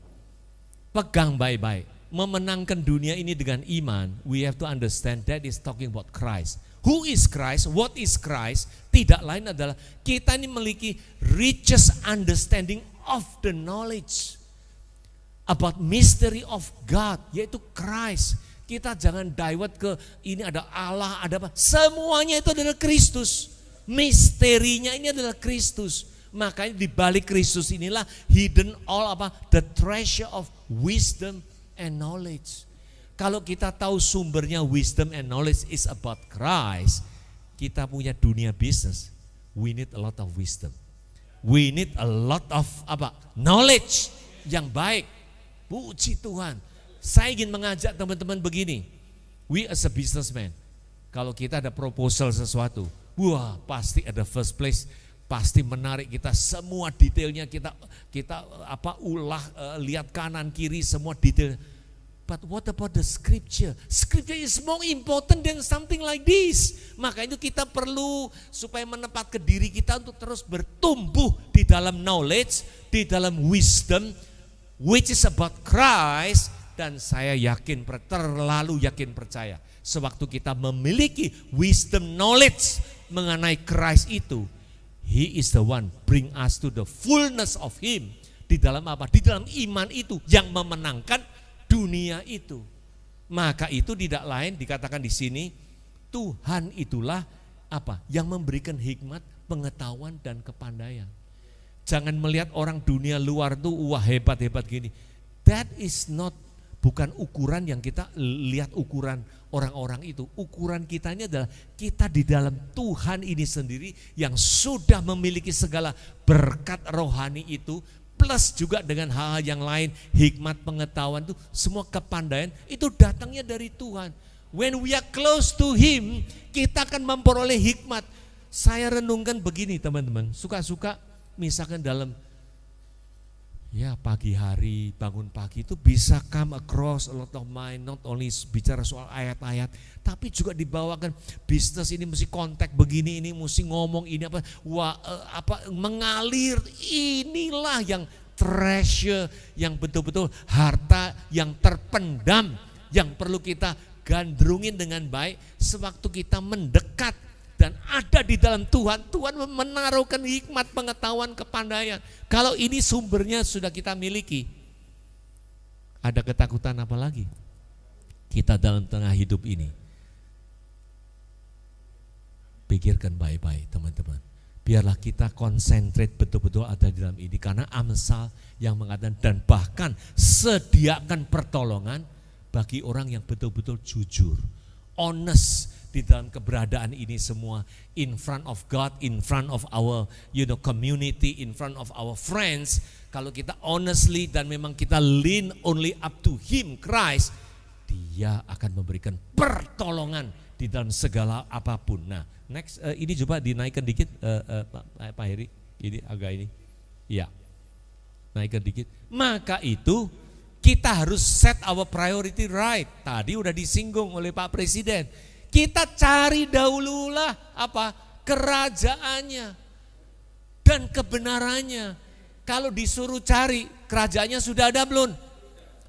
pegang baik-baik. Memenangkan dunia ini dengan iman, we have to understand that is talking about Christ. Who is Christ? What is Christ? Tidak lain adalah kita ini memiliki richest understanding of the knowledge about mystery of God, yaitu Christ. Kita jangan divert ke ini ada Allah, ada apa. Semuanya itu adalah Kristus. Misterinya ini adalah Kristus. Makanya di balik Kristus inilah hidden all the treasure of wisdom and knowledge. Kalau kita tahu sumbernya wisdom and knowledge is about Christ, kita punya dunia bisnis. We need a lot of wisdom. We need a lot of knowledge yang baik. Puji Tuhan. Saya ingin mengajak teman-teman begini. We as a businessman, kalau kita ada proposal sesuatu, wah pasti ada first place, pasti menarik kita, semua detailnya kita ulah, lihat kanan kiri semua detail. But what about the scripture? Scripture is more important than something like this. Maka itu kita perlu supaya menempatkan diri kita untuk terus bertumbuh di dalam knowledge, di dalam wisdom, which is about Christ. Dan saya yakin, terlalu yakin percaya, sewaktu kita memiliki wisdom knowledge mengenai Christ itu, He is the one bring us to the fullness of Him. Di dalam apa? Di dalam iman itu yang memenangkan dunia itu. Maka itu tidak lain dikatakan di sini, Tuhan itulah yang memberikan hikmat, pengetahuan dan kepandaian. Jangan melihat orang dunia luar tuh wah hebat-hebat gini. That is not, bukan ukuran yang kita lihat ukuran orang-orang itu. Ukuran kita ini adalah kita di dalam Tuhan ini sendiri yang sudah memiliki segala berkat rohani itu, plus juga dengan hal-hal yang lain, hikmat, pengetahuan itu, semua kepandaian itu datangnya dari Tuhan. When we are close to Him, kita akan memperoleh hikmat. Saya renungkan begini teman-teman, suka-suka misalkan dalam pagi hari, bangun pagi itu bisa come across a lot of mind, not only bicara soal ayat-ayat, tapi juga dibawakan bisnis ini mesti kontak begini, ini mesti ngomong ini mengalir. Inilah yang treasure, yang betul-betul harta yang terpendam, yang perlu kita gandrungin dengan baik sewaktu kita mendekat dan ada di dalam Tuhan. Tuhan menaruhkan hikmat, pengetahuan, kepandaian. Kalau ini sumbernya sudah kita miliki, ada ketakutan apa lagi? Kita dalam tengah hidup ini. Pikirkan baik-baik teman-teman. Biarlah kita konsentrate betul-betul ada di dalam ini. Karena Amsal yang mengatakan, dan bahkan sediakan pertolongan bagi orang yang betul-betul jujur, honest di dalam keberadaan ini semua, in front of God, in front of our community, in front of our friends. Kalau kita honestly dan memang kita lean only up to Him, Christ, Dia akan memberikan pertolongan di dalam segala apapun. Nah, next ini coba dinaikkan dikit Pak Heri, ini agak ini, ya, naikkan dikit. Maka itu kita harus set our priority right. Tadi udah disinggung oleh Pak Presiden. Kita cari dahululah kerajaannya dan kebenarannya. Kalau disuruh cari, kerajaannya sudah ada belum?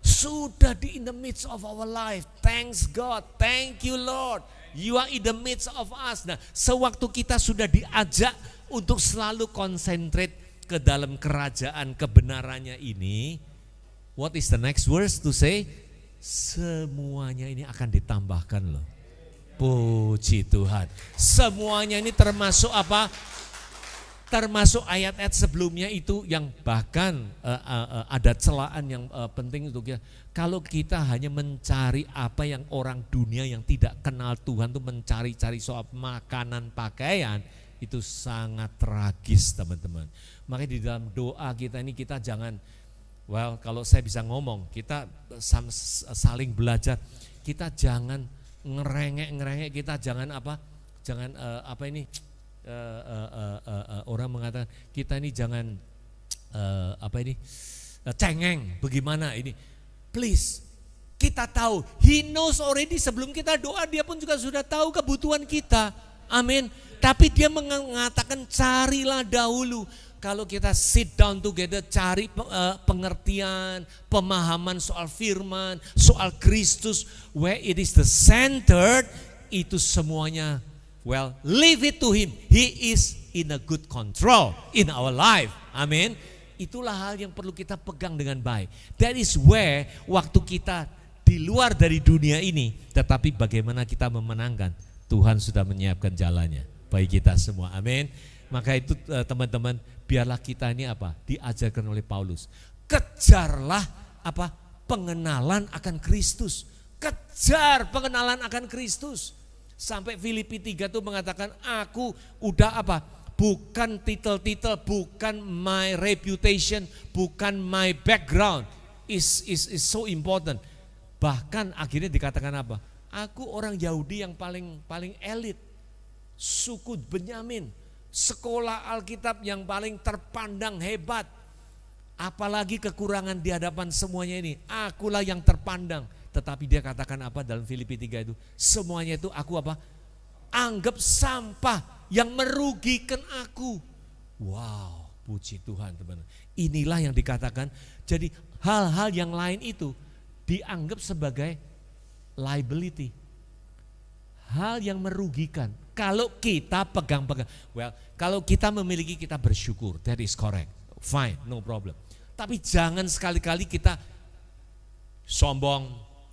Sudah in the midst of our life. Thanks God, thank you Lord. You are in the midst of us. Nah, sewaktu kita sudah diajak untuk selalu konsentrate ke dalam kerajaan kebenarannya ini, what is the next verse to say? Semuanya ini akan ditambahkan loh. Puji Tuhan. Semuanya ini termasuk apa? Termasuk ayat-ayat sebelumnya itu yang bahkan ada celaan yang penting untuk kita. Kalau kita hanya mencari apa yang orang dunia yang tidak kenal Tuhan tuh mencari-cari soal makanan, pakaian, itu sangat tragis teman-teman. Makanya di dalam doa kita ini kita jangan, kalau saya bisa ngomong, kita saling belajar, kita jangan ngerengek, kita jangan orang mengatakan kita ini jangan cengeng, bagaimana ini. Please, kita tahu, He knows already sebelum kita doa, Dia pun juga sudah tahu kebutuhan kita. Amin. Tapi Dia mengatakan carilah dahulu. Kalau kita sit down together, cari pengertian, pemahaman soal firman, soal Kristus, where it is the centered, itu semuanya, leave it to Him. He is in a good control in our life. Amin. Itulah hal yang perlu kita pegang dengan baik. That is where waktu kita di luar dari dunia ini, tetapi bagaimana kita memenangkan, Tuhan sudah menyiapkan jalannya bagi kita semua. Amin. Maka itu teman-teman, biarlah kita ini diajarkan oleh Paulus. Kejarlah pengenalan akan Kristus. Kejar pengenalan akan Kristus. Sampai Filipi 3 itu mengatakan, aku udah bukan titel-titel, bukan my reputation, bukan my background is so important. Bahkan akhirnya dikatakan aku orang Yahudi yang paling elit, suku Benyamin, sekolah Alkitab yang paling terpandang hebat. Apalagi kekurangan di hadapan semuanya ini, akulah yang terpandang. Tetapi dia katakan dalam Filipi 3 itu, semuanya itu aku anggap sampah yang merugikan aku. Wow, puji Tuhan teman-teman. Inilah yang dikatakan, jadi hal-hal yang lain itu dianggap sebagai liability. Hal yang merugikan. Kalau kita pegang-pegang, kalau kita memiliki, kita bersyukur, that is correct, fine, no problem. Tapi jangan sekali-kali kita sombong,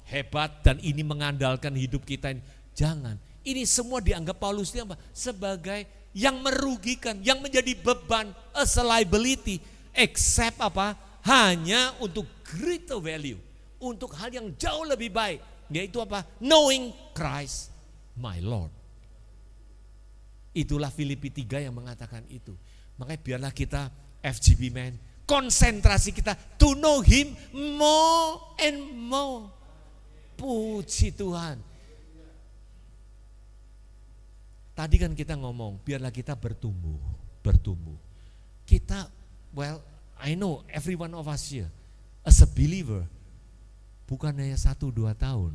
hebat, dan ini mengandalkan hidup kita ini. Jangan. Ini semua dianggap Paulus ini sebagai yang merugikan, yang menjadi beban, as a liability, except hanya untuk greater value, untuk hal yang jauh lebih baik, yaitu knowing Christ my Lord. Itulah Filipi 3 yang mengatakan itu. Makanya biarlah kita FGB Man, konsentrasi kita to know Him more and more. Puji Tuhan. Tadi kan kita ngomong, biarlah kita bertumbuh. Kita, I know every one of us here, as a believer, bukan hanya 1-2 tahun.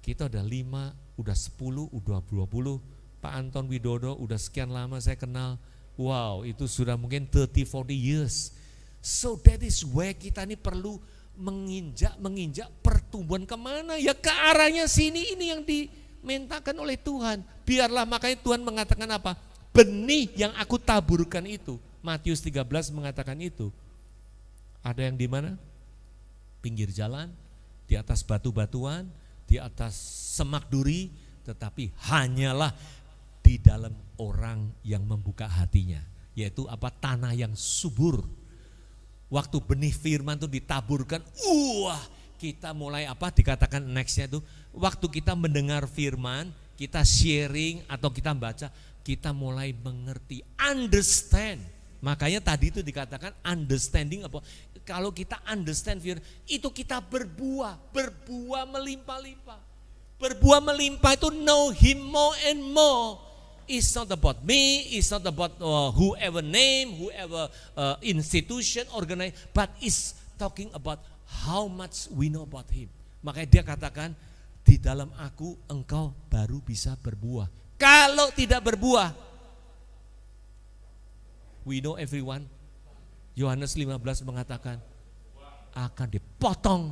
Kita udah 5, udah 10, udah 20, Pak Anton Widodo udah sekian lama saya kenal. Wow, itu sudah mungkin 30-40 years. So that is where kita ini perlu menginjak pertumbuhan kemana? Ya ke arahnya sini, ini yang dimintakan oleh Tuhan. Biarlah, makanya Tuhan mengatakan benih yang aku taburkan itu. Matius 13 mengatakan itu. Ada yang di mana? Pinggir jalan, di atas batu-batuan, di atas semak duri, tetapi hanyalah di dalam orang yang membuka hatinya, yaitu tanah yang subur. Waktu benih firman itu ditaburkan, kita mulai dikatakan nextnya itu, waktu kita mendengar firman, kita sharing atau kita baca, kita mulai mengerti, understand. Makanya tadi itu dikatakan understanding kalau kita understand firman, itu kita berbuah melimpah-limpah. Berbuah melimpah itu know Him more and more. It's not about me, it's not about whoever name, whoever institution, organize, but it's talking about how much we know about Him. Makanya dia katakan, di dalam aku engkau baru bisa berbuah. Kalau tidak berbuah, we know everyone, Yohanes 15 mengatakan, akan dipotong,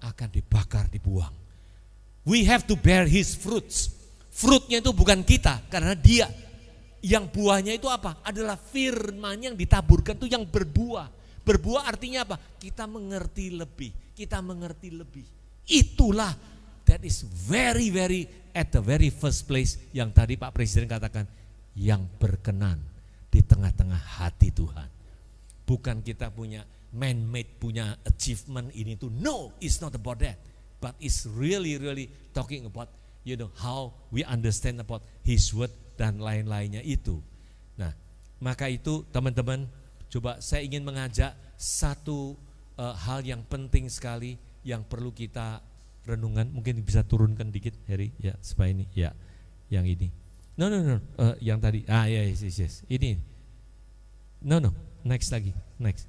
akan dibakar, dibuang. We have to bear His fruits. Fruitnya itu bukan kita, karena Dia. Yang buahnya itu adalah firman yang ditaburkan itu yang berbuah. Berbuah artinya Kita mengerti lebih, kita mengerti lebih. Itulah that is very at the very first place yang tadi Pak Presiden katakan, yang berkenan di tengah-tengah hati Tuhan. Bukan kita punya man-made, punya achievement ini tuh. No, it's not about that. But it's really talking about how we understand about His word dan lain-lainnya itu. Nah, maka itu teman-teman, coba saya ingin mengajak satu hal yang penting sekali yang perlu kita renungan. Mungkin bisa turunkan dikit, Heri, ya, supaya ini, ya, yang ini. No, yang tadi, yes, ini. No, next lagi, next.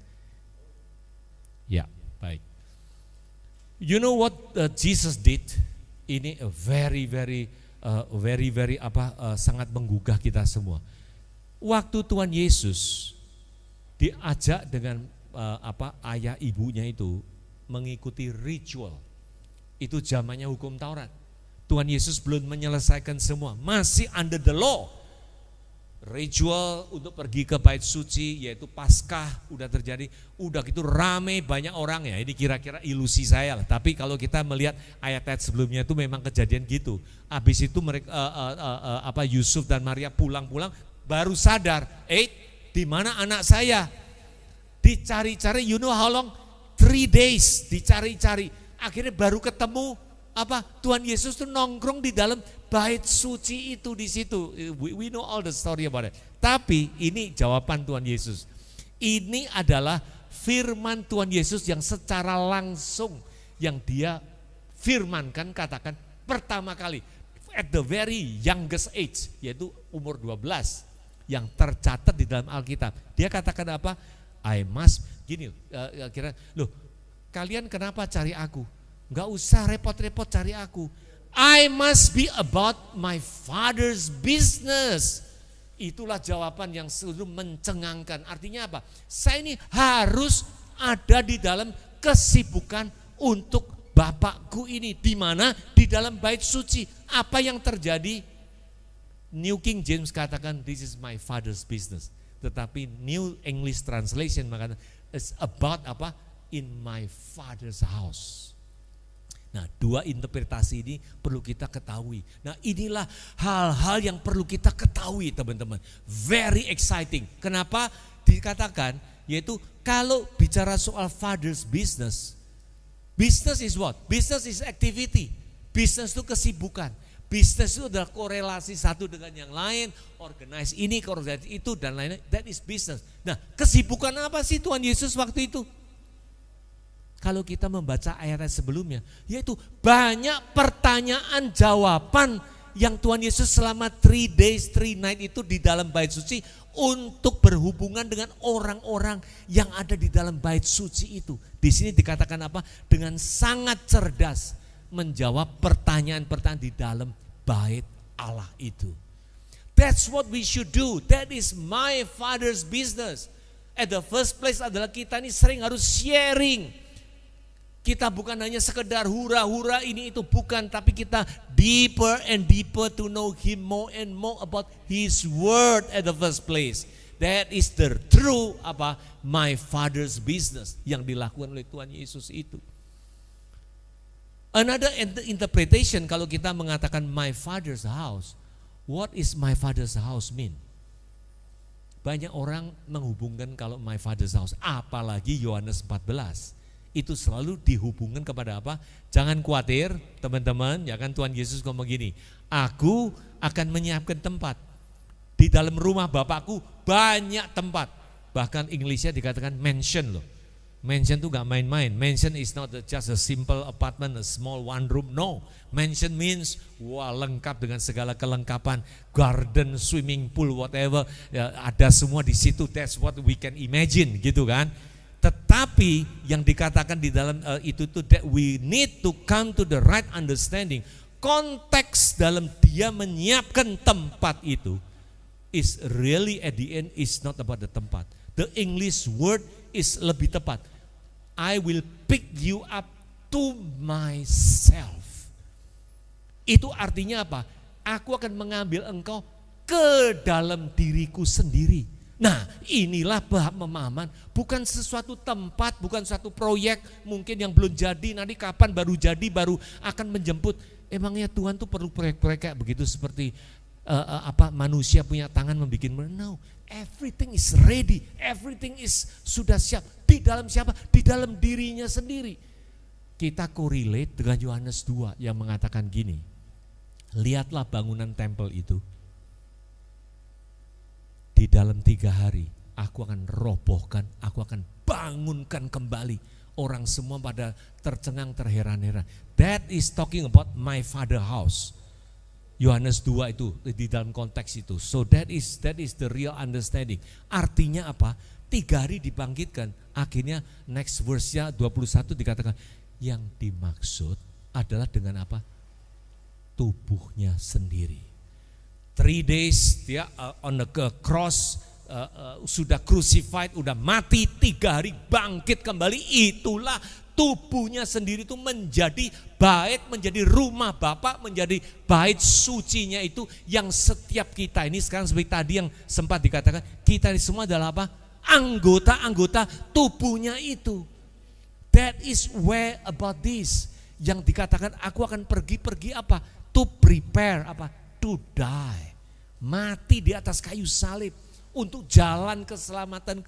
Ya, baik. You know what Jesus did? Ini very sangat menggugah kita semua. Waktu Tuhan Yesus diajak dengan ayah ibunya itu mengikuti ritual. Itu zamannya hukum Taurat. Tuhan Yesus belum menyelesaikan semua, masih under the law. Ritual untuk pergi ke bait suci, yaitu Paskah udah terjadi, udah gitu rame banyak orang ya. Ini kira-kira ilusi saya lah. Tapi kalau kita melihat ayat-ayat sebelumnya itu memang kejadian gitu. Habis itu mereka Yusuf dan Maria pulang-pulang baru sadar, di mana anak saya? Dicari-cari, you know how long? 3 days dicari-cari. Akhirnya baru ketemu Tuhan Yesus tuh nongkrong di dalam bait suci itu di situ. We know all the story about it. Tapi ini jawaban Tuhan Yesus. Ini adalah firman Tuhan Yesus yang secara langsung yang dia firmankan, katakan pertama kali at the very youngest age, yaitu umur 12 yang tercatat di dalam Alkitab. Dia katakan apa? I must, gini, kalian kenapa cari aku? Enggak usah repot-repot cari aku. I must be about my Father's business. Itulah jawaban yang selalu mencengangkan. Artinya apa? Saya ini harus ada di dalam kesibukan untuk Bapakku ini. Di mana? Di dalam bait suci. Apa yang terjadi? New King James katakan, this is my Father's business. Tetapi New English Translation mengatakan, it's about apa? In my Father's house. Nah, dua interpretasi ini perlu kita ketahui. Nah, inilah hal-hal yang perlu kita ketahui, teman-teman. Very exciting. Kenapa dikatakan? Yaitu kalau bicara soal Father's business, business is what? Business is activity. Business itu kesibukan. Business itu adalah korelasi satu dengan yang lain, organize ini, organize itu, dan lain-lain. That is business. Nah, kesibukan apa sih Tuhan Yesus waktu itu? Kalau kita membaca ayat-ayat sebelumnya, yaitu banyak pertanyaan jawaban yang Tuhan Yesus selama 3 days 3 night itu di dalam bait suci untuk berhubungan dengan orang-orang yang ada di dalam bait suci itu. Di sini dikatakan apa? Dengan sangat cerdas menjawab pertanyaan-pertanyaan di dalam bait Allah itu. That's what we should do. That is my Father's business. At the first place adalah kita ini sering harus sharing. Kita bukan hanya sekedar hura-hura ini itu, bukan, tapi kita deeper and deeper to know Him more and more about His word at the first place. That is the true my Father's business yang dilakukan oleh Tuhan Yesus itu. Another interpretation kalau kita mengatakan my Father's house, what is my Father's house mean? Banyak orang menghubungkan kalau my Father's house, apalagi Yohanes 14. Itu selalu dihubungkan kepada apa? Jangan khawatir teman-teman, ya kan Tuhan Yesus ngomong gini, aku akan menyiapkan tempat. Di dalam rumah Bapakku banyak tempat. Bahkan Inggrisnya dikatakan mansion loh. Mansion itu gak main-main. Mansion is not just a simple apartment, a small one room. No, mansion means lengkap dengan segala kelengkapan, garden, swimming pool, whatever, ya, ada semua di situ. That's what we can imagine, gitu kan. Tetapi yang dikatakan di dalam itu tuh that we need to come to the right understanding. Konteks dalam dia menyiapkan tempat itu is really at the end is not about the tempat. The English word is lebih tepat. I will pick you up to myself. Itu artinya apa? Aku akan mengambil engkau ke dalam diriku sendiri. Nah, inilah pemahaman, bukan sesuatu tempat, bukan suatu proyek mungkin yang belum jadi, nanti kapan baru jadi, baru akan menjemput. Emangnya Tuhan tuh perlu proyek-proyek kayak begitu seperti manusia punya tangan membuat. No, everything is ready, everything is sudah siap. Di dalam siapa? Di dalam dirinya sendiri. Kita correlate dengan Yohanes 2 yang mengatakan gini, lihatlah bangunan tempel itu. Di dalam 3 hari aku akan robohkan, aku akan bangunkan kembali. Orang semua pada tercengang, terheran-heran. That is talking about my father house. Yohanes 2 itu di dalam konteks itu. So that is the real understanding. Artinya apa? 3 hari dibangkitkan. Akhirnya next verse-nya 21 dikatakan yang dimaksud adalah dengan apa? Tubuhnya sendiri. 3 days dia on the cross, sudah crucified, udah mati, 3 hari bangkit kembali. Itulah tubuhnya sendiri itu menjadi bait, menjadi rumah Bapa, menjadi bait sucinya itu yang setiap kita ini sekarang seperti tadi yang sempat dikatakan, kita ini semua adalah apa? Anggota-anggota tubuhnya itu. That is where about this. Yang dikatakan aku akan pergi apa? To prepare apa? To die, mati di atas kayu salib untuk jalan keselamatan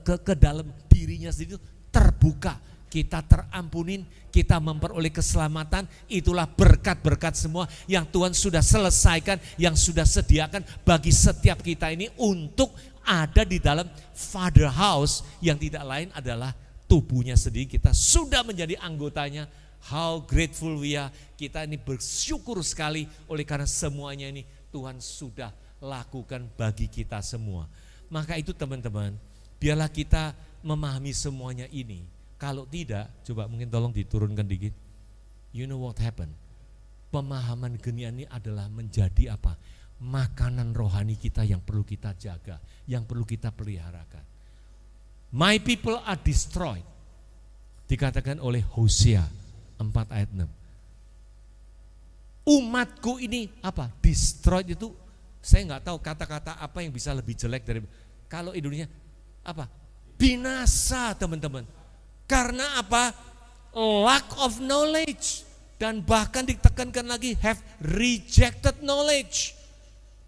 ke dalam dirinya sendiri terbuka. Kita terampunin, kita memperoleh keselamatan. Itulah berkat-berkat semua yang Tuhan sudah selesaikan, yang sudah sediakan bagi setiap kita ini untuk ada di dalam Father House yang tidak lain adalah tubuhnya sendiri. Kita sudah menjadi anggotanya. How grateful we are. Kita ini bersyukur sekali oleh karena semuanya ini Tuhan sudah lakukan bagi kita semua. Maka itu teman-teman, biarlah kita memahami semuanya ini. Kalau tidak, coba mungkin tolong diturunkan dikit. You know what happened? Pemahaman genian ini adalah menjadi apa? Makanan rohani kita yang perlu kita jaga, yang perlu kita peliharakan. My people are destroyed. Dikatakan oleh Hosea 4 ayat 6. Umatku ini apa? Destroyed itu saya nggak tahu kata-kata apa yang bisa lebih jelek dari kalau Indonesia apa? Binasa, teman-teman. Karena apa? Lack of knowledge, dan bahkan ditekankan lagi have rejected knowledge.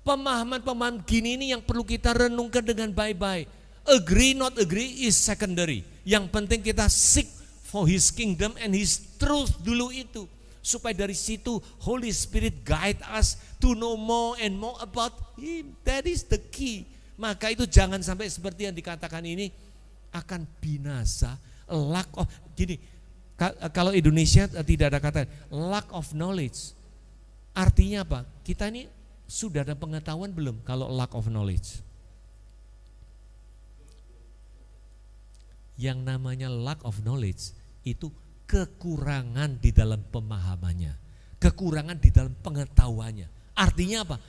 Pemahaman-pemahaman gini ini yang perlu kita renungkan dengan baik-baik. Agree not agree is secondary. Yang penting kita seek for His kingdom and His truth dulu itu. Supaya dari situ Holy Spirit guide us to know more and more about Him. That is the key. Maka itu jangan sampai seperti yang dikatakan ini akan binasa. Lack of, gini, kalau Indonesia tidak ada kata lack of knowledge. Artinya apa? Kita ini sudah ada pengetahuan belum kalau lack of knowledge? Yang namanya lack of knowledge itu kekurangan di dalam pemahamannya, kekurangan di dalam pengetahuannya. Artinya apa?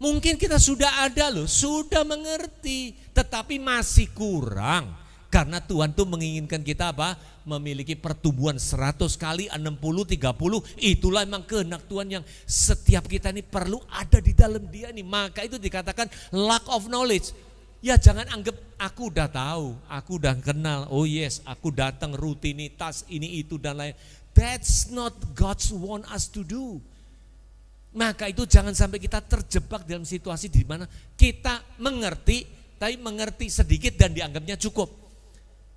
Mungkin kita sudah ada loh, sudah mengerti, tetapi masih kurang. Karena Tuhan tuh menginginkan kita apa? Memiliki pertumbuhan 100 kali, 60, 30. Itulah memang kehendak Tuhan yang setiap kita ini perlu ada di dalam Dia nih. Maka itu dikatakan lack of knowledge. Ya jangan anggap aku udah tahu, aku udah kenal, oh yes aku datang rutinitas ini itu dan lain. That's not God's want us to do. Maka itu jangan sampai kita terjebak dalam situasi di mana kita mengerti, tapi mengerti sedikit dan dianggapnya cukup.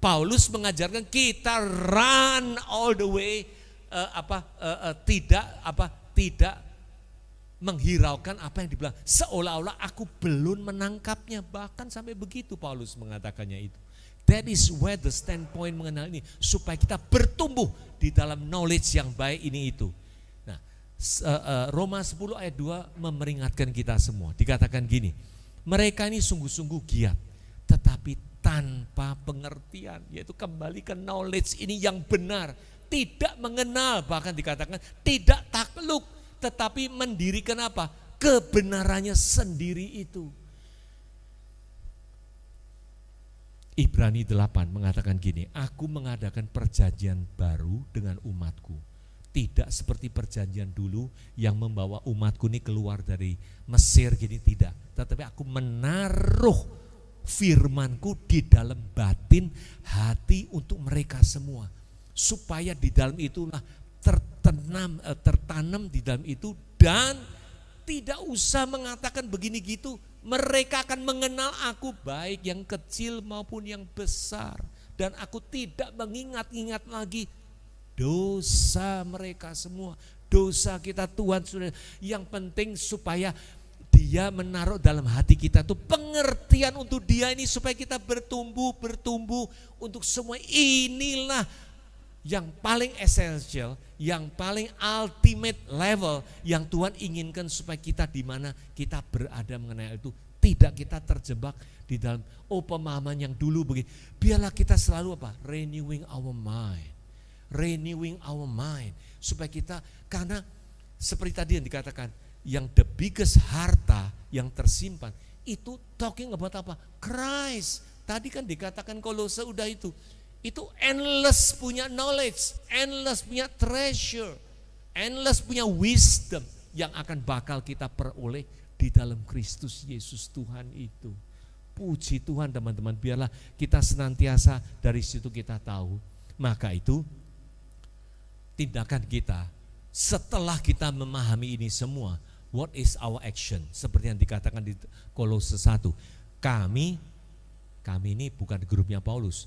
Paulus mengajarkan kita run all the way, tidak menghiraukan apa yang dibilang, seolah-olah aku belum menangkapnya, bahkan sampai begitu Paulus mengatakannya itu. That is where the standpoint mengenal ini, supaya kita bertumbuh di dalam knowledge yang baik ini itu. Nah, Roma 10 ayat 2 memperingatkan kita semua, dikatakan gini, mereka ini sungguh-sungguh giat, tetapi tanpa pengertian, yaitu kembali ke knowledge ini yang benar, tidak mengenal, bahkan dikatakan tidak takluk, tetapi mendirikan apa? Kebenarannya sendiri itu. Ibrani 8 mengatakan gini, aku mengadakan perjanjian baru dengan umatku, Tidak seperti perjanjian dulu yang membawa umatku ini keluar dari Mesir gini, tidak. Tetapi aku menaruh firmanku di dalam batin hati untuk mereka semua. Supaya di dalam itulah tertanam di dalam itu, dan tidak usah mengatakan begini gitu. Mereka akan mengenal aku baik yang kecil maupun yang besar. Dan aku tidak mengingat-ingat lagi dosa mereka semua. Dosa kita Tuhan sudah. Yang penting supaya Dia menaruh dalam hati kita tuh pengertian untuk Dia ini, supaya kita bertumbuh untuk semua. Inilah yang paling esensial, yang paling ultimate level yang Tuhan inginkan supaya kita di mana kita berada mengenai itu. Tidak kita terjebak di dalam pemahaman yang dulu begini. Biarlah kita selalu apa? Renewing our mind. Supaya kita, karena seperti tadi yang dikatakan, yang the biggest harta yang tersimpan itu talking about apa? Christ. Tadi kan dikatakan Kolose udah itu endless punya knowledge, endless punya treasure, endless punya wisdom yang akan bakal kita peroleh di dalam Kristus Yesus Tuhan itu. Puji Tuhan teman-teman, biarlah kita senantiasa dari situ kita tahu. Maka itu tindakan kita setelah kita memahami ini semua, what is our action? Seperti yang dikatakan di Kolose 1. Kami ini bukan grupnya Paulus.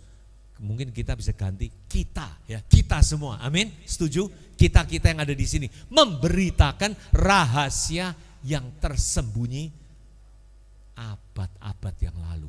Mungkin kita bisa ganti kita, ya, kita semua. Amin. Setuju? Kita yang ada di sini memberitakan rahasia yang tersembunyi abad-abad yang lalu,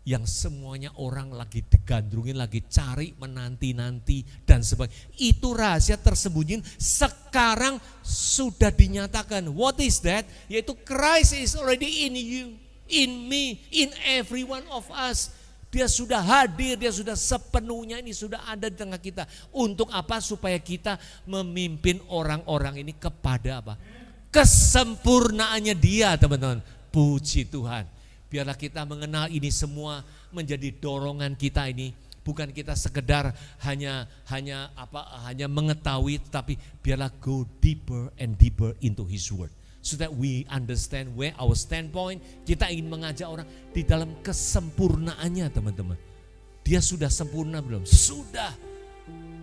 yang semuanya orang lagi digandrungin, lagi cari, menanti-nanti dan sebagainya. Itu rahasia tersembunyi sekarang sudah dinyatakan. What is that? Yaitu Christ is already in you, in me, in every one of us. Dia sudah hadir, dia sudah sepenuhnya ini sudah ada di tengah kita. Untuk apa? Supaya kita memimpin orang-orang ini kepada apa? Kesempurnaannya Dia, teman-teman. Puji Tuhan. Biarlah kita mengenal ini semua menjadi dorongan kita ini. Bukan kita sekedar hanya mengetahui, tetapi biarlah go deeper and deeper into His Word. So that we understand where our standpoint. Kita ingin mengajak orang di dalam kesempurnaannya, teman-teman. Dia sudah sempurna belum? Sudah.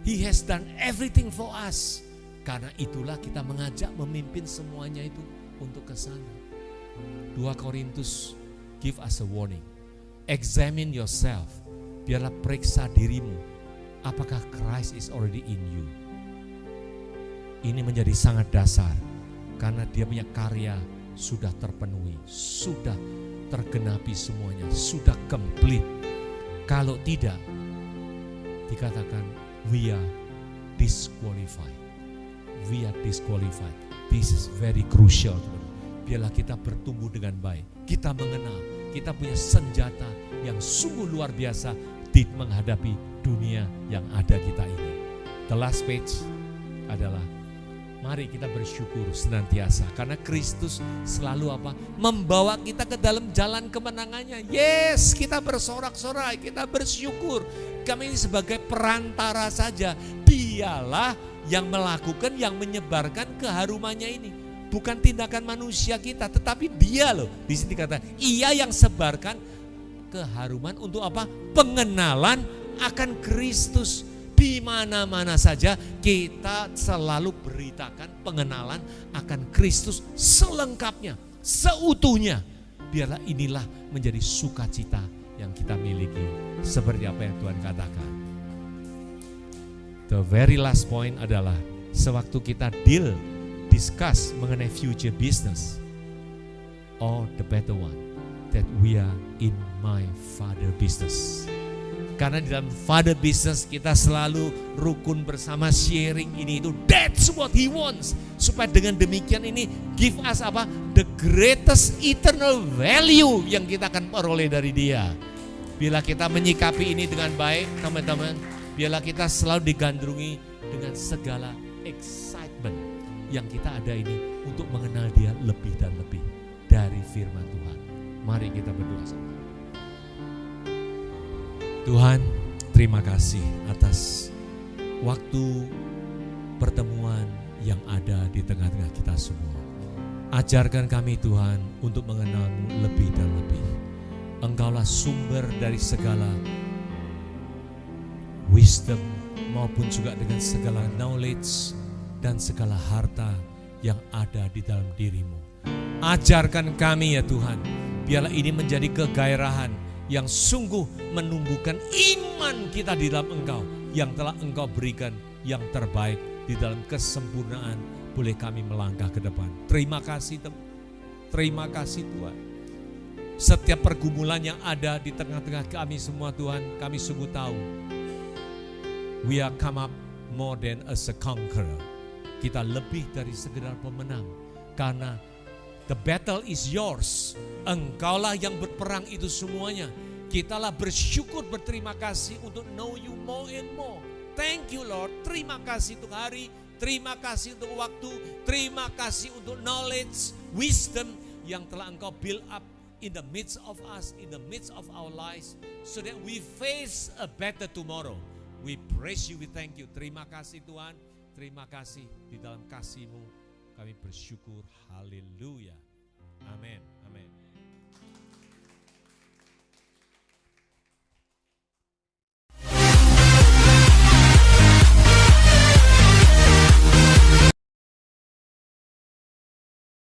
He has done everything for us. Karena itulah kita mengajak memimpin semuanya itu untuk ke sana. 2 Korintus give us a warning. Examine yourself. Biarlah periksa dirimu. Apakah Christ is already in you? Ini menjadi sangat dasar. Karena Dia punya karya sudah terpenuhi, sudah tergenapi semuanya, sudah komplit. Kalau tidak, dikatakan we are disqualified. We are disqualified. This is very crucial. Biarlah kita bertumbuh dengan baik. Kita mengenal, kita punya senjata yang sungguh luar biasa di menghadapi dunia yang ada kita ini. The last page adalah mari kita bersyukur senantiasa karena Kristus selalu apa? Membawa kita ke dalam jalan kemenangannya. Yes, kita bersorak-sorai, kita bersyukur. Kami ini sebagai perantara saja. Dialah yang melakukan, yang menyebarkan keharumannya ini. Bukan tindakan manusia kita, tetapi Dia loh. Di sini kata, Ia yang sebarkan keharuman untuk apa? Pengenalan akan Kristus. Di mana-mana saja kita selalu beritakan pengenalan akan Kristus selengkapnya, seutuhnya. Biarlah inilah menjadi sukacita yang kita miliki, seperti apa yang Tuhan katakan. The very last point adalah sewaktu kita discuss mengenai future business, or the better one, that we are in my Father business. Karena di dalam Father business kita selalu rukun bersama, sharing ini itu. That's what He wants. Supaya dengan demikian ini give us apa? The greatest eternal value yang kita akan peroleh dari Dia. Bila kita menyikapi ini dengan baik, teman-teman, biarlah kita selalu digandrungi dengan segala excitement yang kita ada ini untuk mengenal Dia lebih dan lebih dari firman Tuhan. Mari kita berdoa sama. Tuhan, terima kasih atas waktu pertemuan yang ada di tengah-tengah kita semua. Ajarkan kami Tuhan untuk mengenal-Mu lebih dan lebih. Engkaulah sumber dari segala wisdom maupun juga dengan segala knowledge dan segala harta yang ada di dalam diri-Mu. Ajarkan kami ya Tuhan, biarlah ini menjadi kegairahan yang sungguh menumbuhkan iman kita di dalam Engkau yang telah Engkau berikan yang terbaik di dalam kesempurnaan. Boleh kami melangkah ke depan. Terima kasih Tuhan. Setiap pergumulan yang ada di tengah-tengah kami semua Tuhan, kami sungguh tahu we are come up more than as a conqueror. Kita lebih dari sekedar pemenang, karena the battle is yours. Engkaulah yang berperang itu semuanya. Kitalah bersyukur, berterima kasih untuk know you more and more. Thank you Lord. Terima kasih untuk hari, terima kasih untuk waktu, terima kasih untuk knowledge, wisdom yang telah Engkau build up in the midst of us, in the midst of our lives, so that we face a better tomorrow. We praise you, we thank you. Terima kasih Tuhan, terima kasih di dalam kasih-Mu kami bersyukur. Haleluya. Amin.